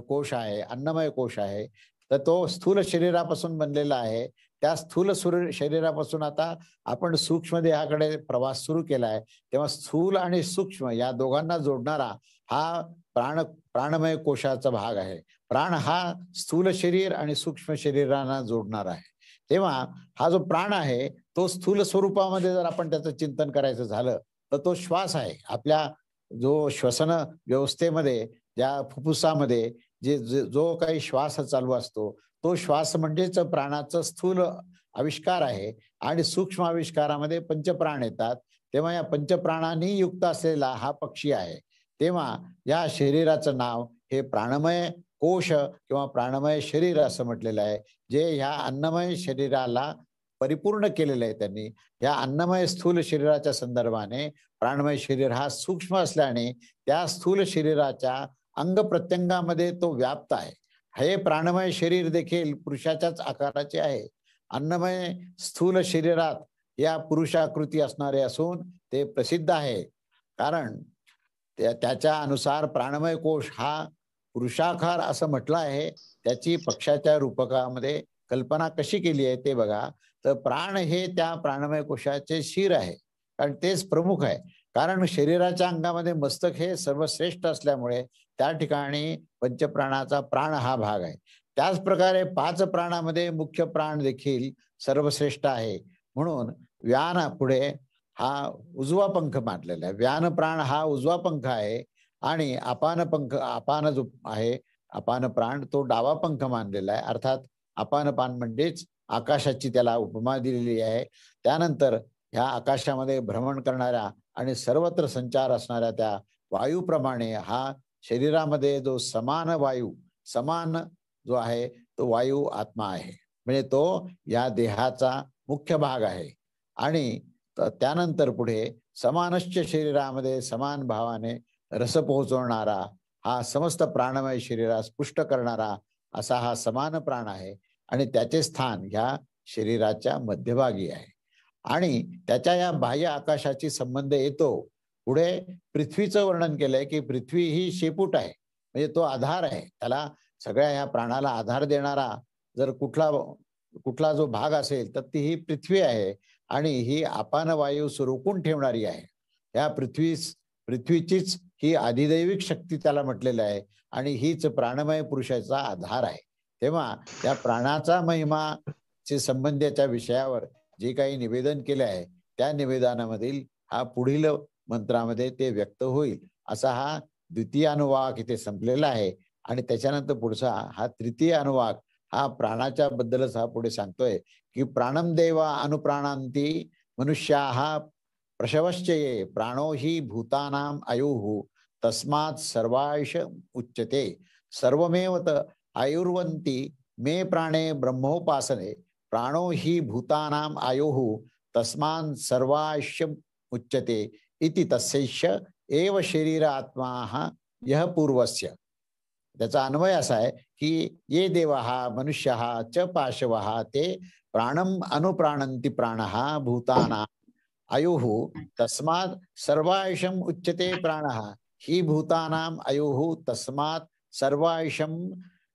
Speaker 1: कोश आहे, अन्नमय कोश आहे, तर तो स्थूल शरीरापासून बनलेला आहे. त्या स्थूल शरीरापासून आता आपण सूक्ष्म देहाकडे प्रवास सुरू केला आहे. तेव्हा स्थूल आणि सूक्ष्म या दोघांना जोडणारा हा प्राणमय कोशाचा भाग आहे. प्राण हा स्थूल शरीर आणि सूक्ष्म शरीरांना जोडणार आहे. तेव्हा हा जो प्राण आहे तो स्थूल स्वरूपामध्ये जर आपण त्याचं चिंतन करायचं झालं तर तो श्वास आहे. आपल्या जो श्वसन व्यवस्थेमध्ये, ज्या फुफ्फुसामध्ये जो काही श्वास चालू असतो तो श्वास म्हणजेच प्राणाचं स्थूल आविष्कार आहे. आणि सूक्ष्म आविष्कारामध्ये पंचप्राण येतात. तेव्हा या पंचप्राणांनी युक्त असलेला हा पक्षी आहे. तेव्हा या शरीराचं नाव हे प्राणमय कोश किंवा प्राणमय शरीर असं म्हटलेलं आहे, जे ह्या अन्नमय शरीराला परिपूर्ण केलेलं आहे त्यांनी. या अन्नमय स्थूल शरीराच्या संदर्भाने प्राणमय शरीर हा सूक्ष्म असल्याने त्या स्थूल शरीराच्या अंग प्रत्यंगामध्ये तो व्याप्त आहे. हे प्राणमय शरीर देखील पुरुषाच्याच आकाराचे आहे. अन्नमय स्थूल शरीरात या पुरुषाकृती असणारे असून ते प्रसिद्ध आहे. कारण त्याच्या अनुसार प्राणमय कोश हा पुरुषाकार असं म्हटलं आहे. त्याची पक्षाच्या रूपकामध्ये कल्पना कशी केली आहे ते बघा. तर प्राण हे त्या प्राणमय कोशाचे शिर आहे, कारण तेच प्रमुख आहे. कारण शरीराच्या अंगामध्ये मस्तक हे सर्वश्रेष्ठ असल्यामुळे त्या ठिकाणी पंचप्राणाचा प्राण हा भाग आहे. त्याच प्रकारे 5 प्राणामध्ये मुख्य प्राण देखील सर्वश्रेष्ठ आहे. म्हणून व्यान पुढे हा उजवा पंख मानलेला आहे. व्यान प्राण हा उजवा पंख आहे. आणि अपान जो आहे, अपान प्राण तो डावा पंख मानलेला आहे. अर्थात अपान पान म्हणजेच आकाशाची त्याला उपमा दिलेली आहे. त्यानंतर ह्या आकाशामध्ये भ्रमण करणाऱ्या आणि सर्वत्र संचार असणाऱ्या त्या वायूप्रमाणे हा शरीरामध्ये जो समान जो आहे तो वायू आत्मा आहे. म्हणजे तो या देहाचा मुख्य भाग आहे. आणि त्यानंतर पुढे समानश्च शरीरामध्ये समान भावाने रस पोहोचवणारा हा समस्त प्राणमय शरीरास पुष्ट करणारा असा हा समान प्राण आहे. आणि त्याचे स्थान ह्या शरीराच्या मध्यभागी आहे. आणि त्याच्या या बाह्य आकाशाची संबंध येतो. पुढे पृथ्वीचं वर्णन केलंय की पृथ्वी ही शेपूट आहे, म्हणजे तो आधार आहे. त्याला सगळ्या ह्या प्राणाला आधार देणारा जर कुठला जो भाग असेल तर ती ही पृथ्वी आहे. आणि ही अपान वायू रोखून ठेवणारी आहे. या पृथ्वीचीच ही अधिदैविक शक्ती त्याला म्हटलेलं आहे. आणि हीच प्राणमय पुरुषाचा आधार आहे. तेव्हा या प्राणाचा महिमाचे संबंधाच्या विषयावर जे काही निवेदन केले आहे त्या निवेदनामधील हा पुढील मंत्रामध्ये ते व्यक्त होईल. असा हा द्वितीय अनुवाक इथे संपलेला आहे. आणि त्याच्यानंतर पुढचा हा तृतीय अनुवाक हा प्राणाच्या बद्दलच हा पुढे सांगतोय की प्राणम देवा अनुप्राणांती मनुष्या प्रशवश्चये प्राणो हि भूतानाम आयुः तस्मात् सर्वायुष उच्यते सर्वमेव आयुर्वंती मे प्राणे ब्रह्मोपासने प्राणो हि भूतानाम आयुः तस्मात् सर्वायुष्य उच्यते इति तस्यैष एव शरीर आत्मा यह पूर्वस्य. त्याचा अन्वय असा आहे की ये देवाः मनुष्याः च पाशवः ते प्राणम अनुप्राणन्ति प्राणः भूतानां अयुः तस्मात् सर्वायुषम उच्यते प्राणः ही भूतानाम अयुः तस्मात्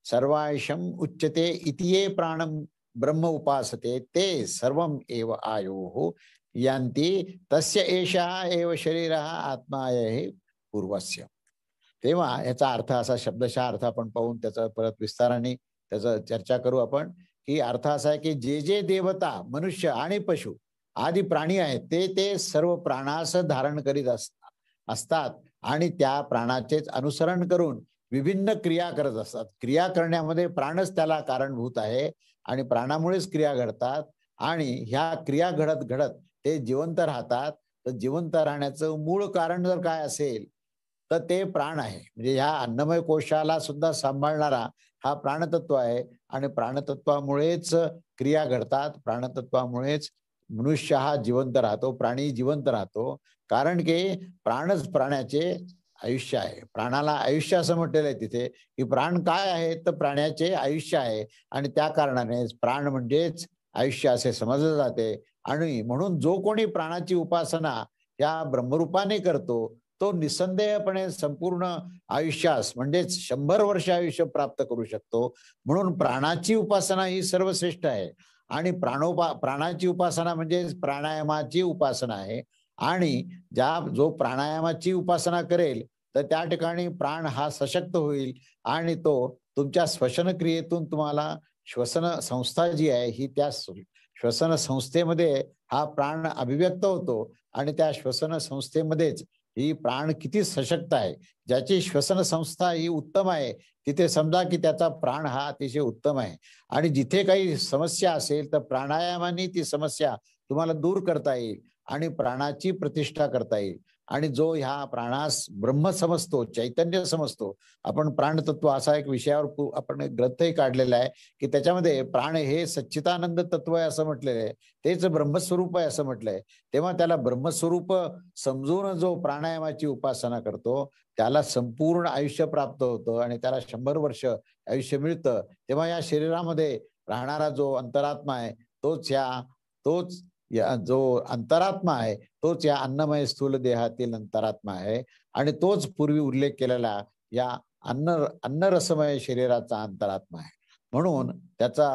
Speaker 1: सर्वायुषम उच्यते इति ये प्राणम ब्रह्म उपासते ते सर्वम एव आयुः यान्ति तस्य एषः एव शरीरः आत्मा हि पूर्वस्य. तेव्हा याचा अर्थ असा शब्दशः अर्थ आपण पाहून त्याचा परत विस्ताराने त्याचा चर्चा करू आपण. की अर्थ असा आहे की जे जे देवता मनुष्य आणि पशु आदी प्राणी आहेत ते ते सर्व प्राणास धारण करीत असतात आणि त्या प्राणाचेच अनुसरण करून विभिन्न क्रिया करत असतात. क्रिया करण्यामध्ये प्राणच त्याला कारणभूत आहे आणि प्राणामुळेच क्रिया घडतात आणि ह्या क्रिया घडत घडत ते जिवंत राहतात. तर जिवंत राहण्याचं मूळ कारण जर काय असेल तर ते प्राण आहे. म्हणजे ह्या अन्नमय कोशाला सुद्धा सांभाळणारा हा प्राणतत्व आहे आणि प्राणतत्वामुळेच क्रिया घडतात. प्राणतत्वामुळेच मनुष्य हा जिवंत राहतो, प्राणी जिवंत राहतो. कारण की प्राणच प्राण्याचे आयुष्य आहे. प्राणाला आयुष्य असं म्हटलेलं आहे तिथे की प्राण काय आहे तर प्राण्याचे आयुष्य आहे आणि त्या कारणाने प्राण म्हणजेच आयुष्य असे समजले जाते. आणि म्हणून जो कोणी प्राणाची उपासना या ब्रह्मरूपाने करतो तो निसंदेहपणे संपूर्ण आयुष्यास म्हणजेच 100 वर्ष आयुष्य प्राप्त करू शकतो. म्हणून प्राणाची उपासना ही सर्वश्रेष्ठ आहे आणि प्राणाची उपासना म्हणजे प्राणायामाची उपासना आहे. आणि जो प्राणायामाची उपासना करेल तर त्या ठिकाणी प्राण हा सशक्त होईल आणि तो तुमच्या श्वसन क्रियेतून तुम्हाला श्वसन संस्था जी आहे ही त्या श्वसन संस्थेमध्ये हा प्राण अभिव्यक्त होतो आणि त्या श्वसन संस्थेमध्येच ही प्राण किती सशक्त आहे. ज्याची श्वसन संस्था ही उत्तम आहे तिथे समजा की त्याचा प्राण हा अतिशय उत्तम आहे. आणि जिथे काही समस्या असेल तर प्राणायामाने ती समस्या तुम्हाला दूर करता येईल आणि प्राणाची प्रतिष्ठा करता येईल. आणि जो ह्या प्राणास ब्रह्म समजतो, चैतन्य समजतो, आपण प्राणतत्व असा एक विषयावर आपण एक ग्रंथही काढलेला आहे की त्याच्यामध्ये प्राण हे सच्चिदानंद तत्व आहे असं म्हटलेलं आहे, तेच ब्रह्मस्वरूप आहे असं म्हटलंय. तेव्हा त्याला ब्रह्मस्वरूप समजून जो प्राणायामाची उपासना करतो त्याला संपूर्ण आयुष्य प्राप्त होतं आणि त्याला 100 वर्ष आयुष्य मिळतं. तेव्हा या शरीरामध्ये राहणारा जो अंतरात्मा आहे तोच जो अंतरात्मा आहे तोच या अन्नमय स्थूल देहातील अंतरात्मा आहे आणि तोच पूर्वी उल्लेख केलेला या अन्नरसमय शरीराचा अंतरात्मा आहे. म्हणून त्याचा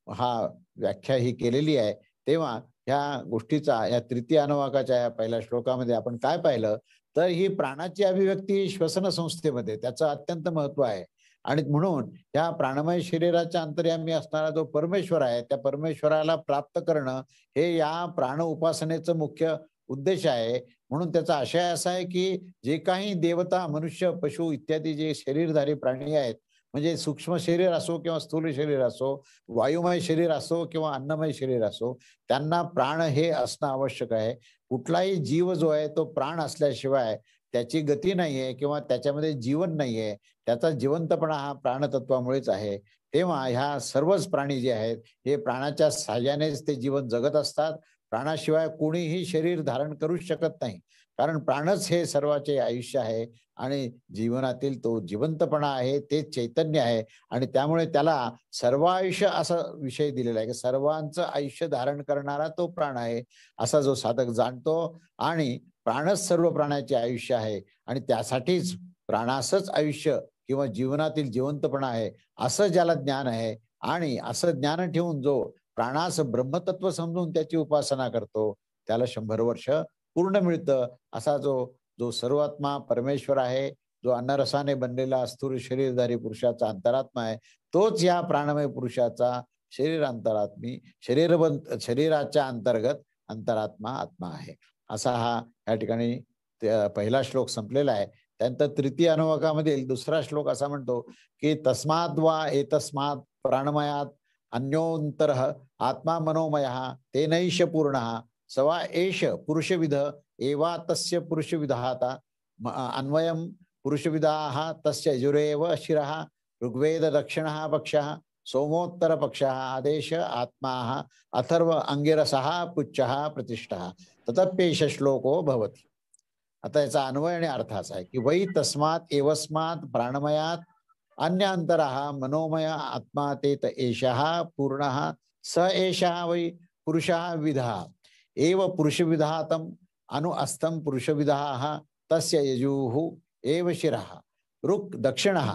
Speaker 1: हा व्याख्या ही केलेली आहे. तेव्हा ह्या गोष्टीचा या तृतीय अनुवाकाच्या या पहिल्या श्लोकामध्ये आपण काय पाहिलं तर ही प्राणाची अभिव्यक्ती श्वसन संस्थेमध्ये त्याचं अत्यंत महत्व आहे. आणि म्हणून या प्राणमय शरीराच्या अंतर्यामी असणारा जो परमेश्वर आहे त्या परमेश्वराला प्राप्त करणं हे या प्राण उपासनेचं मुख्य उद्देश आहे. म्हणून त्याचा आशय असा आहे की जे काही देवता मनुष्य पशु इत्यादी जे शरीरधारी प्राणी आहेत म्हणजे सूक्ष्म शरीर असो किंवा स्थूल शरीर असो, वायुमय शरीर असो किंवा अन्नमय शरीर असो, त्यांना प्राण हे असणं आवश्यक आहे. कुठलाही जीव जो आहे तो प्राण असल्याशिवाय त्याची गती नाहीये किंवा त्याच्यामध्ये जीवन नाहीये. त्याचा जिवंतपणा हा प्राणतत्वामुळेच आहे. तेव्हा ह्या सर्वच प्राणी जे आहेत हे प्राणाच्या साहाय्यानेच ते जीवन जगत असतात. प्राणाशिवाय कोणीही शरीर धारण करूच शकत नाही. कारण प्राणच हे सर्वाचे आयुष्य आहे आणि जीवनातील तो जिवंतपणा आहे ते चैतन्य आहे आणि त्यामुळे त्याला सर्वायुष्य असा विषय दिलेला आहे की सर्वांचं आयुष्य धारण करणारा तो प्राण आहे असा जो साधक जाणतो. आणि प्राणच सर्व प्राण्याचे आयुष्य आहे आणि त्यासाठीच प्राणासच आयुष्य किंवा जीवनातील जिवंतपणा आहे असं ज्याला ज्ञान आहे आणि असं ज्ञान ठेवून जो प्राणास ब्रह्मतत्व समजून त्याची उपासना करतो त्याला 100 वर्ष पूर्ण मिळतं. असा जो जो सर्वात्मा परमेश्वर आहे, जो अन्नरसाने बनलेला स्थूल शरीरधारी पुरुषाचा अंतरात्मा आहे, तोच या प्राणमय पुरुषाचा शरीराच्या अंतर्गत अंतरात्मा आत्मा आहे. असा हा या ठिकाणी पहिला श्लोक संपलेला आहे. त्यानंतर तृतीय अनुवाकामधील दुसरा श्लोक असा म्हणतो की तस्माद् वा एतस्मात् प्राणमयात अन्योंतर आत्मा मनोमय तेनैष पूर्ण सवा एष पुरुषविद एवा तस्य पुरुषविदाता अन्वयम पुरुषविदाः तस्य यजुरेव शिरः ऋग्वेद दक्षिणः पक्षः सोमोत्तर पक्षः आदेश आत्मा अथर्व अंगिरसः पुच्छः प्रतिष्ठः ततप्येष श्लोको भवति. आता याचा अन्वय आणि अर्थ असा आहे की वै तस्मात् एवस्मात् प्राणमयात अन्यांतरः मनोमय आत्मा तेत एषः पूर्णः स एषः वै पुरुषः विधः. एव पुरुषविधातम अनु अस्तम पुरुषविदाः तस्य यजुः एव शिरः ऋक् दक्षिणः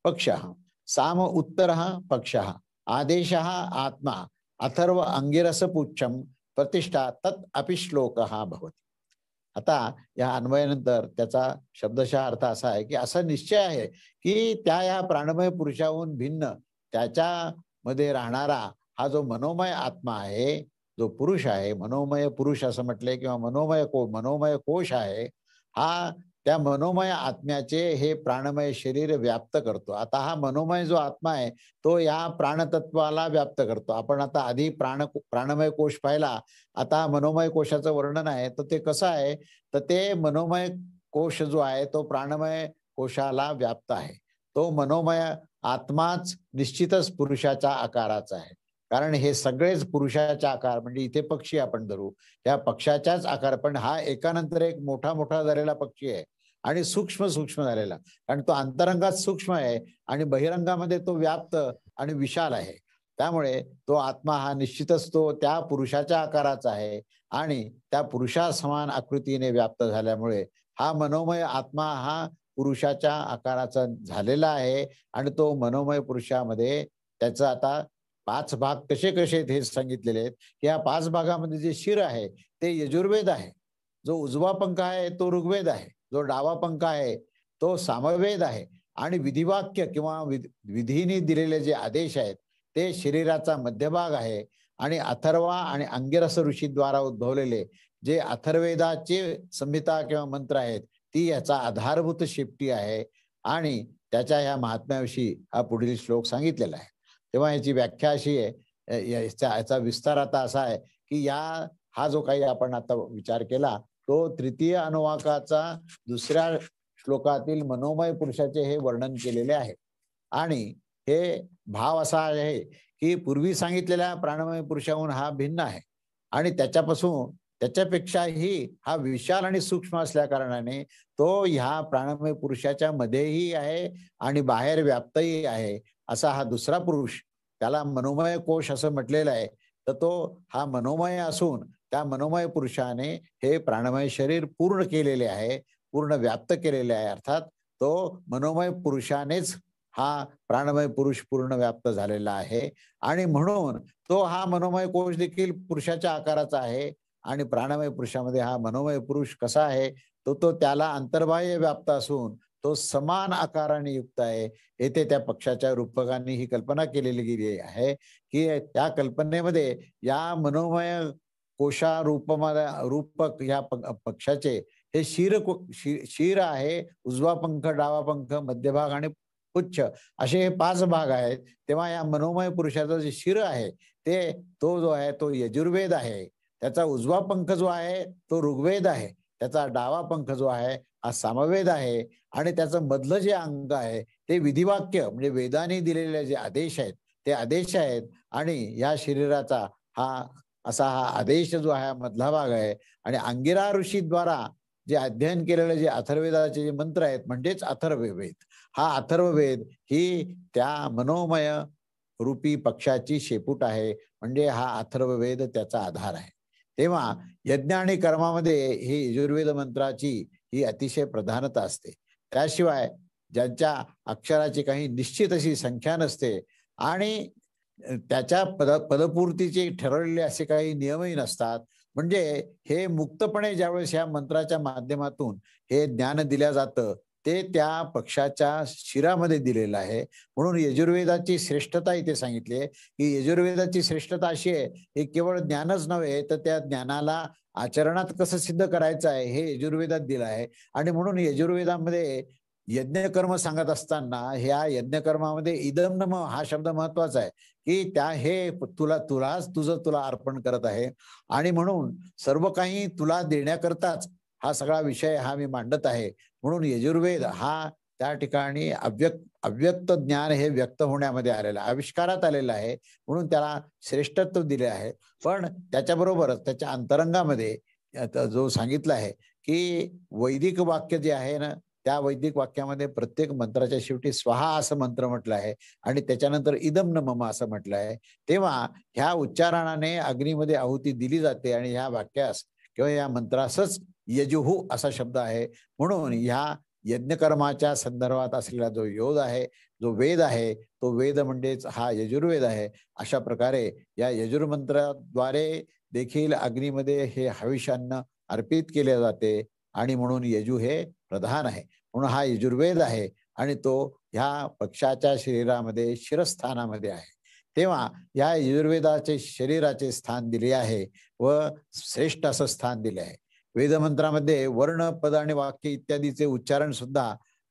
Speaker 1: पक्षः साम उत्तरः पक्षः आदेशः आत्मा अथर्व अंगिरसपुच्छम प्रतिष्ठा तत् अपि श्लोकः भवति. आता या अन्वयानंतर त्याचा शब्दशः अर्थ असा आहे की असा निश्चय आहे की त्या या प्राणमय पुरुषाहून भिन्न त्याच्यामध्ये राहणारा हा जो मनोमय आत्मा आहे, जो पुरुष आहे, मनोमय पुरुष असं म्हटलंय किंवा मनोमय कोश आहे, हा त्या मनोमय आत्म्याचे हे प्राणमय शरीर व्याप्त करतो. आता हा मनोमय जो आत्मा आहे तो या प्राणतत्वाला व्याप्त करतो. आपण आता आधी प्राणमय कोश पाहिला, आता मनोमय कोशाचं वर्णन आहे. तर ते कसं आहे, तर ते मनोमय कोश जो आहे तो प्राणमय कोशाला व्याप्त आहे. तो मनोमय आत्माच निश्चितच पुरुषाच्या आकाराचा आहे. कारण हे सगळेच पुरुषाच्या आकार, म्हणजे इथे पक्षी आपण धरू, त्या पक्षाच्याच आकार, पण हा एकानंतर एक मोठा मोठा झालेला पक्षी आहे आणि सूक्ष्म सूक्ष्म झालेला. कारण तो अंतरंगात सूक्ष्म आहे आणि बहिरंगामध्ये तो व्याप्त आणि विशाल आहे. त्यामुळे तो आत्मा हा निश्चितच तो त्या पुरुषाच्या आकाराचा आहे आणि त्या पुरुषा समान आकृतीने व्याप्त झाल्यामुळे हा मनोमय आत्मा हा पुरुषाच्या आकाराचा झालेला आहे. आणि तो मनोमय पुरुषामध्ये त्याचं आता 5 भाग कसे कसे हे सांगितलेले आहेत की या 5 भागामध्ये जे शिर आहे ते यजुर्वेद आहे, जो उजवा पंख आहे तो ऋग्वेद आहे, जो डावा पंख आहे तो सामवेद आहे आणि विधिवाक्य किंवा विधीने दिलेले जे आदेश आहेत ते शरीराचा मध्यभाग आहे. आणि अथर्वा आणि अंगिरस ऋषीद्वारा उद्भवलेले जे अथर्वेदाचे संहिता किंवा मंत्र आहेत ती याचा आधारभूत शेपटी आहे. आणि त्याच्या ह्या महात्म्याविषयी हा पुढील श्लोक सांगितलेला आहे. तेव्हा याची व्याख्या अशी आहे, याचा विस्तार आता असा आहे की हा जो काही आपण आता विचार केला तो तृतीय अनुवाकाचा दुसऱ्या श्लोकातील मनोमय पुरुषाचे हे वर्णन केलेले आहे. आणि हे भाव असा आहे की पूर्वी सांगितलेल्या प्राणमय पुरुषाहून हा भिन्न आहे आणि त्याच्यापेक्षाही हा विशाल आणि सूक्ष्म असल्या कारणाने तो ह्या प्राणमय पुरुषाच्या मध्येही आहे आणि बाहेर व्याप्तही आहे. असा हा दुसरा पुरुष, त्याला मनोमय कोश असं म्हटलेलं आहे. तर तो हा मनोमय असून त्या मनोमय पुरुषाने हे प्राणमय शरीर पूर्ण केलेले आहे, पूर्ण व्याप्त केलेले आहे. अर्थात तो मनोमय पुरुषानेच हा प्राणमय पुरुष पूर्ण व्याप्त झालेला आहे. आणि म्हणून तो हा मनोमय कोश देखील पुरुषाच्या आकाराचा आहे. आणि प्राणमय पुरुषामध्ये हा मनोमय पुरुष कसा आहे, तो त्याला अंतर्बाह्य व्याप्त असून तो समान आकाराने युक्त आहे. येथे त्या पक्षाच्या रूपकांनी ही कल्पना केलेली गेली आहे की त्या कल्पनेमध्ये या मनोमय कोशा रूपक या पक्षाचे हे शीर आहे, उजवा पंख, डावा पंख, मध्यभाग आणि पुच्छ असे हे 5 भाग आहेत. तेव्हा या मनोमय पुरुषाचा जे शिर आहे तो जो आहे तो यजुर्वेद आहे. त्याचा उजवा पंख जो आहे तो ऋग्वेद आहे, त्याचा डावा पंख जो आहे हा सामवेद आहे आणि त्याचं मधलं जे अंग आहे ते विधिवाक्य म्हणजे वेदांनी दिलेले जे आदेश आहेत ते आदेश आहेत. आणि या शरीराचा हा आदेश जो आहे मधला भाग आहे. आणि अंगिरा ऋषीद्वारा जे अध्ययन केलेले जे अथर्ववेदाचे जे मंत्र आहेत म्हणजेच अथर्ववेद, हा अथर्ववेद ही त्या मनोमय रूपी पक्षाची शेपूट आहे. म्हणजे हा अथर्ववेद त्याचा आधार आहे. तेव्हा यज्ञ आणि कर्मामध्ये ही यजुर्वेद मंत्राची ही अतिशय प्रधानता असते. त्याशिवाय ज्यांच्या अक्षराची काही निश्चित अशी संख्या नसते आणि त्याच्या पदपूर्तीचे ठरवलेले असे काही नियमही नसतात. म्हणजे हे मुक्तपणे ज्यावेळेस या मंत्राच्या माध्यमातून हे ज्ञान दिल्या जातं ते त्या पक्षाच्या शिरामध्ये दिलेलं आहे. म्हणून यजुर्वेदाची श्रेष्ठता इथे सांगितली आहे की यजुर्वेदाची श्रेष्ठता अशी आहे की केवळ ज्ञानच नव्हे तर त्या ज्ञानाला आचरणात कसं सिद्ध करायचं आहे हे यजुर्वेदात दिलं आहे. आणि म्हणून यजुर्वेदामध्ये यज्ञकर्म सांगत असताना ह्या यज्ञकर्मामध्ये इदम नम हा शब्द महत्वाचा आहे की हे तुला अर्पण करत आहे. आणि म्हणून सर्व काही तुला देण्याकरताच हा सगळा विषय मी मांडत आहे. म्हणून यजुर्वेद हा त्या ठिकाणी अव्यक्त ज्ञान हे व्यक्त होण्यामध्ये आलेलं, आविष्कारात आलेलं आहे. म्हणून त्याला श्रेष्ठत्व दिले आहे. पण त्याच्याबरोबरच त्याच्या अंतरंगामध्ये जो सांगितलं आहे की वैदिक वाक्य जे आहे ना त्या वैदिक वाक्यामध्ये प्रत्येक मंत्राच्या शेवटी स्वाहा असं मंत्र म्हटलं आहे आणि त्याच्यानंतर इदम न मम असं म्हटलं आहे. तेव्हा ह्या उच्चारणाने अग्नीमध्ये आहुती दिली जाते आणि ह्या वाक्यास किंवा या मंत्रासच यजुहू असा शब्द आहे. म्हणून ह्या यज्ञकर्माच्या संदर्भात असलेला जो योग आहे, जो वेद आहे, तो वेद म्हणजेच हा यजुर्वेद आहे. अशा प्रकारे या यजुर्मंत्राद्वारे देखील अग्नीमध्ये हे हविष्यान्न अर्पित केले जाते आणि म्हणून यजू हे प्रधान आहे. म्हणून हा यजुर्वेद आहे आणि तो ह्या पक्षाच्या शरीरामध्ये शिरस्थानामध्ये आहे. तेव्हा या यजुर्वेदाचे शरीराचे स्थान दिले आहे व श्रेष्ठ असं स्थान दिले आहे. वेदमंत्रामध्ये वर्ण, पद आणि वाक्य इत्यादीचे उच्चारण सुद्धा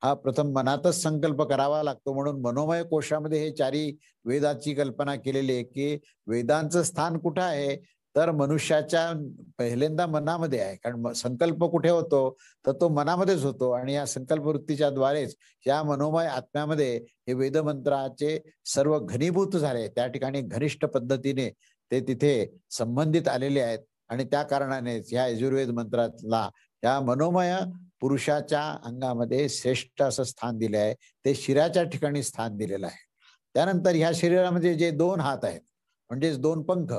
Speaker 1: हा प्रथम मनातच संकल्प करावा लागतो. म्हणून मनोमय कोशामध्ये हे चारी वेदाची कल्पना केलेली आहे की वेदांचं स्थान कुठं आहे, तर मनुष्याच्या पहिल्यांदा मनामध्ये आहे. कारण संकल्प कुठे होतो, तर तो मनामध्येच होतो आणि या संकल्प वृत्तीच्या द्वारेच या मनोमय आत्म्यामध्ये हे वेदमंत्राचे सर्व घनीभूत झाले. त्या ठिकाणी घनिष्ठ पद्धतीने ते तिथे संबंधित आलेले आहेत आणि त्या कारणानेच या यजुर्वेद मंत्रातला या मनोमय पुरुषाच्या अंगामध्ये श्रेष्ठ असं स्थान दिले आहे. ते शिराच्या ठिकाणी स्थान दिलेलं आहे. त्यानंतर ह्या शरीरामध्ये जे 2 हात आहेत म्हणजेच 2 पंख,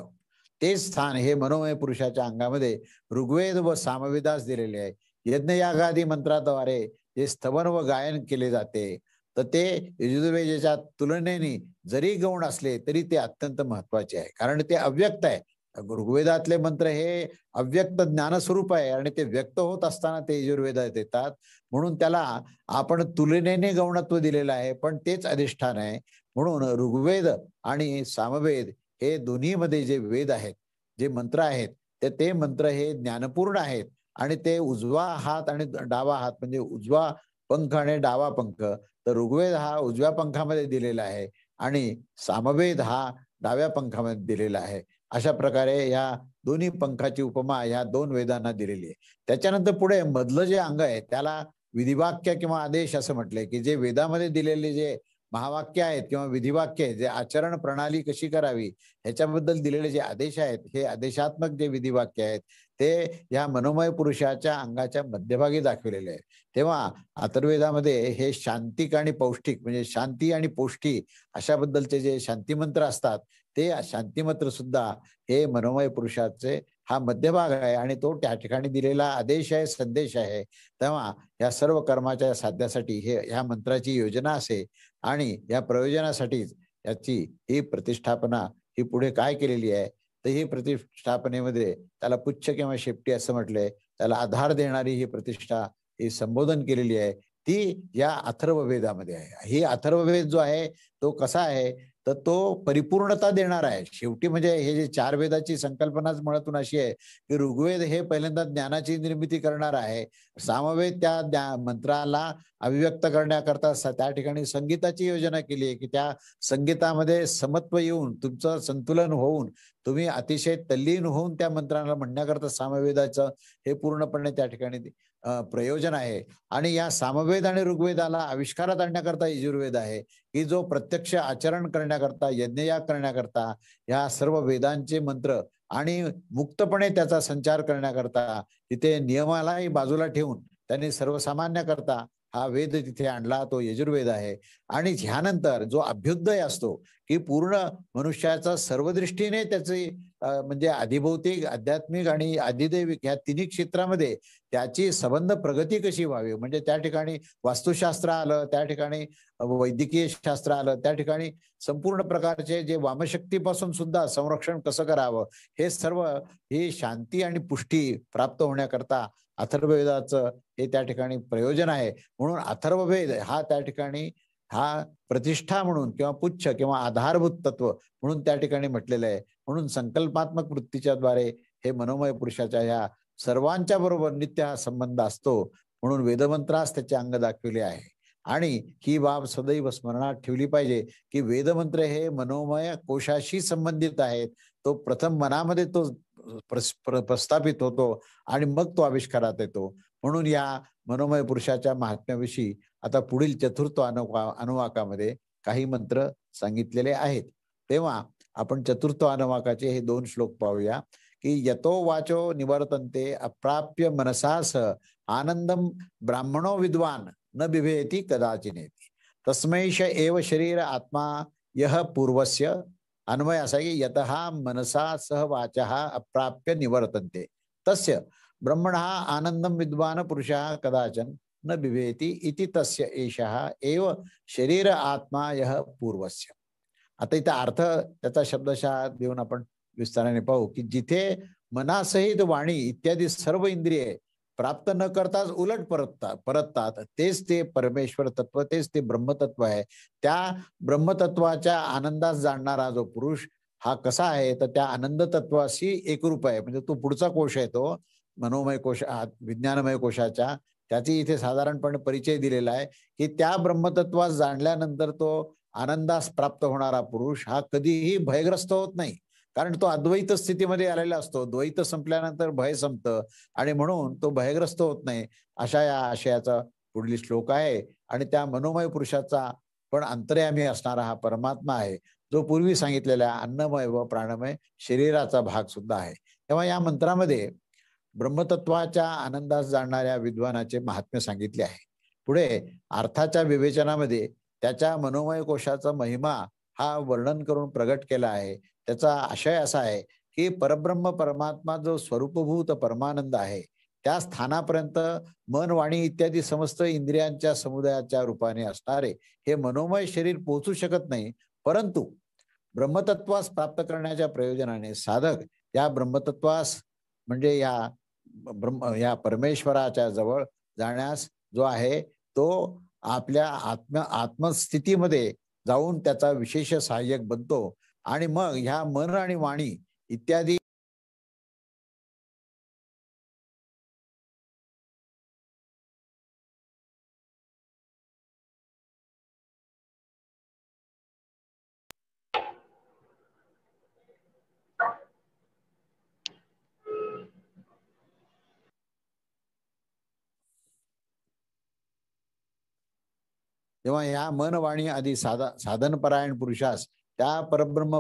Speaker 1: ते स्थान हे मनोमय पुरुषाच्या अंगामध्ये ऋग्वेद व सामवेदास दिलेले आहे. यज्ञयागादी मंत्राद्वारे जे स्तवन व गायन केले जाते, तर ते यजुर्वेदाच्या तुलनेने जरी गौण असले तरी ते अत्यंत महत्वाचे आहे. कारण ते अव्यक्त आहे. ऋग्वेदातले मंत्र हे अव्यक्त ज्ञानस्वरूप आहे आणि ते व्यक्त होत असताना ते यजुर्वेदात येतात. म्हणून त्याला आपण तुलनेने गौणत्व दिलेलं आहे, पण तेच अधिष्ठान आहे. म्हणून ऋग्वेद आणि सामवेद हे दोन्हीमध्ये जे वेद आहेत, जे मंत्र आहेत, ते मंत्र हे ज्ञानपूर्ण आहेत आणि ते उजवा हात आणि डावा हात म्हणजे उजवा पंख आणि डावा पंख, तर ऋग्वेद हा उजव्या पंखामध्ये दिलेला आहे आणि सामवेद हा डाव्या पंखामध्ये दिलेला आहे. अशा प्रकारे या दोन्ही पंखाची उपमा ह्या 2 वेदांना दिलेली आहे. त्याच्यानंतर पुढे मधलं जे अंग आहे त्याला विधिवाक्य किंवा आदेश असं म्हटलंय, की जे वेदामध्ये दिलेले जे महावाक्य आहेत किंवा विधिवाक्य आहेत, जे आचरण प्रणाली कशी करावी ह्याच्याबद्दल दिलेले जे आदेश आहेत, हे आदेशात्मक जे विधिवाक्य आहेत ते या मनोमय पुरुषाच्या अंगाच्या मध्यभागी दाखवलेले आहे. तेव्हा अथर्ववेदामध्ये हे शांतिक आणि पौष्टिक म्हणजे शांती आणि पौष्टी अशाबद्दलचे जे शांतिमंत्र असतात, ते शांतिमंत्र सुद्धा हे मनोमय पुरुषाचे हा मध्यभाग आहे आणि तो त्या ठिकाणी दिलेला आदेश आहे, संदेश आहे. तेव्हा या सर्व कर्माच्या साध्यासाठी हे ह्या मंत्राची योजना असे आणि या प्रयोजनासाठीच याची ही प्रतिष्ठापना ही पुढे काय केलेली आहे, तर ही प्रतिष्ठापनेमध्ये त्याला पुच्छ किंवा शेपटी असं म्हटलंय. त्याला आधार देणारी ही प्रतिष्ठा ही संबोधन केलेली आहे, ती या अथर्ववेदामध्ये आहे. ही अथर्ववेद जो आहे तो कसा आहे, तर तो परिपूर्णता देणार आहे. शेवटी म्हणजे हे जे 4 वेदाची संकल्पनाच मुळातून अशी आहे, की ऋग्वेद हे पहिल्यांदा ज्ञानाची निर्मिती करणार आहे. सामवेद त्या मंत्राला अभिव्यक्त करण्याकरता त्या ठिकाणी संगीताची योजना केली आहे, की त्या संगीतामध्ये समत्व येऊन तुमचं संतुलन होऊन तुम्ही अतिशय तल्लीन होऊन त्या मंत्राला म्हणण्याकरता सामवेदाचं हे पूर्णपणे त्या ठिकाणी प्रयोजन आहे. आणि या सामवेद आणि ऋग्वेदाला आविष्कारात आणण्याकरता यजुर्वेद आहे, की जो प्रत्यक्ष आचरण करण्याकरता, यज्ञयाग करण्याकरता या सर्व वेदांचे मंत्र आणि मुक्तपणे त्याचा संचार करण्याकरता तिथे नियमालाही बाजूला ठेवून त्यांनी सर्वसामान्य करता हा वेद तिथे आणला, तो यजुर्वेद आहे. आणि ह्यानंतर जो अभ्युदय असतो, की पूर्ण मनुष्याचा सर्वदृष्टीने त्याची म्हणजे अधिभौतिक, आध्यात्मिक आणि अधिदैविक ह्या तिन्ही क्षेत्रामध्ये त्याची संबंध प्रगती कशी व्हावी, म्हणजे त्या ठिकाणी वास्तुशास्त्र आलं, त्या ठिकाणी वैद्यकीय शास्त्र आलं, त्या ठिकाणी संपूर्ण प्रकारचे जे वामशक्तीपासून सुद्धा संरक्षण कसं करावं, हे सर्व ही शांती आणि पुष्टी प्राप्त होण्याकरता अथर्ववेदाचं हे त्या ठिकाणी प्रयोजन आहे. म्हणून अथर्ववेद हा त्या ठिकाणी हा प्रतिष्ठा म्हणून किंवा पुच्छ किंवा आधारभूत तत्व म्हणून त्या ठिकाणी म्हटलेलं आहे. म्हणून संकल्पात्मक वृत्तीच्या द्वारे हे मनोमय पुरुषाच्या ह्या सर्वांच्या बरोबर नित्य हा संबंध असतो. म्हणून वेदमंत्रास त्याचे अंग दाखविले आहे आणि ही बाब सदैव स्मरणात ठेवली पाहिजे, की वेदमंत्र हे मनोमय कोशाशी संबंधित आहेत. तो प्रथम मनामध्ये तो प्रस्थापित होतो आणि मग तो आविष्कारात येतो. म्हणून या मनोमय पुरुषाच्या महात्म्याविषयी आता पुढील चतुर्थ अनुवाकामध्ये काही मंत्र सांगितलेले आहेत. तेव्हा आपण चतुर्थ अनुवाकाचे हे 2 श्लोक पाहूया, की यतो वाचो निवर्तन्ते अप्राप्य मनसास आनंदम ब्राह्मणो विद्वान न बिभेति कदाचिनेति तस्मैष एव शरीर आत्मा यह पूर्वस्य अन्वय असा की यतः मनसा सह वाचः अप्राप्य निवर्तन्ते तस्य ब्रह्मणः आनंदम विद्वान पुरुषः कदाचन न बिभेति इति तस्य एषः एव शरीर आत्मा यह पूर्वस्य. आता इथे अर्थ त्याचा शब्दशः देऊन आपण विस्ताराने पाहू की जिथे मनासहित वाणी इत्यादी सर्व इंद्रिये प्राप्त न करताच उलट परततात तेच ते परमेश्वर तत्व, तेच ते ब्रह्मतत्व आहे. त्या ब्रह्मतत्वाच्या आनंदास जाणणारा जो पुरुष हा कसा आहे तर त्या आनंद तत्वाशी एकरूप आहे. म्हणजे तो पुढचा कोश आहे तो मनोमय कोश, विज्ञानमय कोशाच्या, त्याची इथे साधारणपणे परिचय दिलेला आहे की त्या ब्रह्मतत्वास जाणल्यानंतर तो आनंदास प्राप्त होणारा पुरुष हा कधीही भयग्रस्त होत नाही, कारण तो अद्वैत स्थितीमध्ये आलेला असतो. द्वैत संपल्यानंतर भय संपतं आणि म्हणून तो भयग्रस्त होत नाही. अशा या आशयाचा पुढील श्लोक आहे. आणि त्या मनोमय पुरुषाचा पण अंतर्यामी असणारा हा परमात्मा आहे जो पूर्वी सांगितलेल्या अन्नमय व प्राणमय शरीराचा भाग सुद्धा आहे. तेव्हा या मंत्रामध्ये ब्रह्मतत्वाच्या आनंदास जाणणाऱ्या विद्वानाचे महात्म्य सांगितले आहे. पुढे अर्थाच्या विवेचनामध्ये त्याच्या मनोमय कोशाचा महिमा हा वर्णन करून प्रगट केला आहे. त्याचा आशय असा आहे की परब्रह्म परमात्मा जो स्वरूपभूत परमानंद आहे त्या स्थानापर्यंत मन, वाणी इत्यादी समस्त इंद्रियांच्या समुदायाच्या रूपाने असणारे हे मनोमय शरीर पोहोचू शकत नाही. परंतु ब्रह्मतत्वास प्राप्त करण्याच्या प्रयोजनाने साधक या ब्रह्मतत्वास म्हणजे या परमेश्वराच्या जवळ जाण्यास जो आहे तो आपल्या आत्मस्थितीमध्ये जाऊन त्याचा विशेष सहाय्यक बनतो. आणि मग ह्या मन आणि वाणी इत्यादी तेव्हा ह्या मन, वाणी आदी साधनपरायण पुरुषास त्या परब्रह्म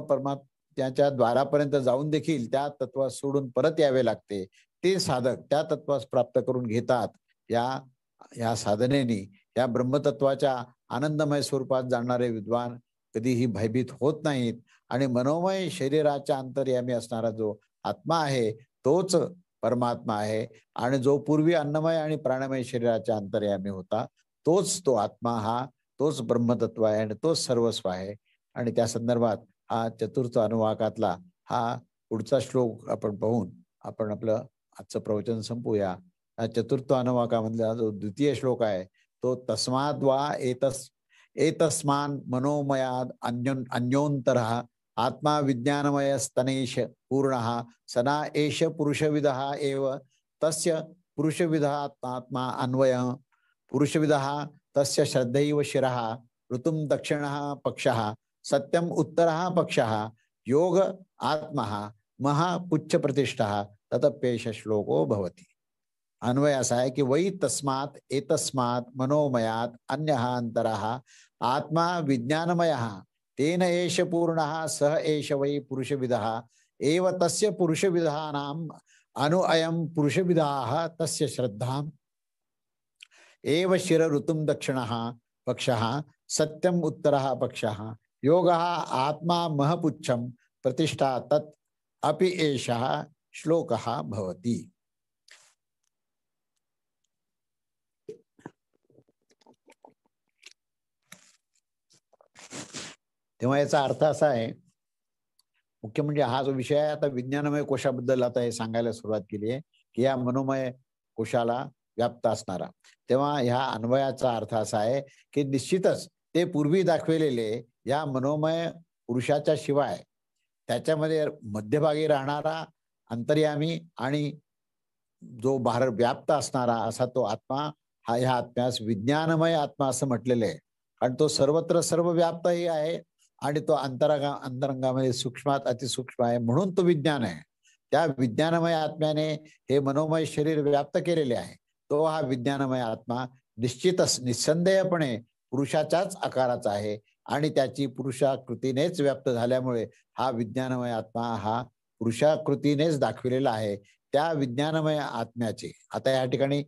Speaker 1: त्याच्या द्वारापर्यंत जाऊन देखील त्या तत्वास सोडून परत यावे लागते. ते साधक त्या तत्वास प्राप्त करून घेतात. या साधनेने या ब्रह्मतत्वाच्या आनंदमय स्वरूपात जाणणारे विद्वान कधीही भयभीत होत नाहीत. आणि मनोमय शरीराच्या अंतर्यामी असणारा जो आत्मा आहे तोच परमात्मा आहे. आणि जो पूर्वी अन्नमय आणि प्राणमय शरीराच्या अंतर्यामी होता तोच तो आत्मा, हा तोच ब्रह्मतत्व आहे आणि तोच सर्वस्व आहे. आणि त्या संदर्भात हा चतुर्थ अनुवाकातला हा पुढचा श्लोक आपण पाहून आपण आपलं आजचं प्रवचन संपूया. हा चतुर्थ अनुवाकामधला जो द्वितीय श्लोक आहे तो तस्माद्वा एतस्मान मनोमयाद अन्योंतरः आत्मा विज्ञानमय स्तनेश पूर्णः सना एष पुरुषविदः एव तस्य पुरुषविदः आत्मा अन्वयः पुरुषविदः तस्य श्रद्धैव शिरः ऋतुं दक्षिणः पक्षः सत्यम उत्तरः पक्षः योग आत्मा महापुच्छ प्रतिष्ठा ततप्येष श्लोको भवति. अन्वय असा आहे की वै तस्मात् एतस्मात् मनोमयात् अन्यः अंतरः आत्मा विज्ञानमयः तेन एष पूर्णः सह एष वै पुरुषविदः एव तस्य पुरुषविदानाम् अनुअयं पुरुषविदाः तस्य श्रद्धाम् एव शिर ऋतुं दक्षिणः पक्षः सत्यम उत्तरः पक्षः योगः आत्मा महपुच्छं प्रतिष्ठा तत् अपि एषः श्लोकः भवति. तेव्हा याचा अर्थ असा आहे, मुख्य म्हणजे हा जो विषय आहे आता विज्ञानमय कोशाबद्दल आता हे सांगायला सुरुवात केली आहे की या मनोमय कोशाला व्याप्त असणारा. तेव्हा ह्या अन्वयाचा अर्थ असा आहे की निश्चितच ते पूर्वी दाखविलेले या मनोमय पुरुषाच्या शिवाय त्याच्यामध्ये मध्यभागी राहणारा अंतर्यामी आणि जो बाहेर व्याप्त असणारा असा तो आत्मा हा ह्या आत्म्यास विज्ञानमय आत्मा असं म्हटलेलं आहे. कारण तो सर्वत्र सर्वव्याप्तही आहे आणि तो अंतरंगामध्ये सूक्ष्मात अतिसूक्ष्म आहे म्हणून तो विज्ञान आहे. त्या विज्ञानमय आत्म्याने हे मनोमय शरीर व्याप्त केलेले आहे. तो हा विज्ञानमय आत्मा निश्चितच निसंदेहपणे पुरुषाच्याच आकाराचा आहे आणि त्याची पुरुषाकृतीनेच व्याप्त झाल्यामुळे हा विज्ञानमय आत्मा हा पुरुषाकृतीनेच दाखविलेला आहे. त्या विज्ञानमय आत्म्याचे आता या ठिकाणी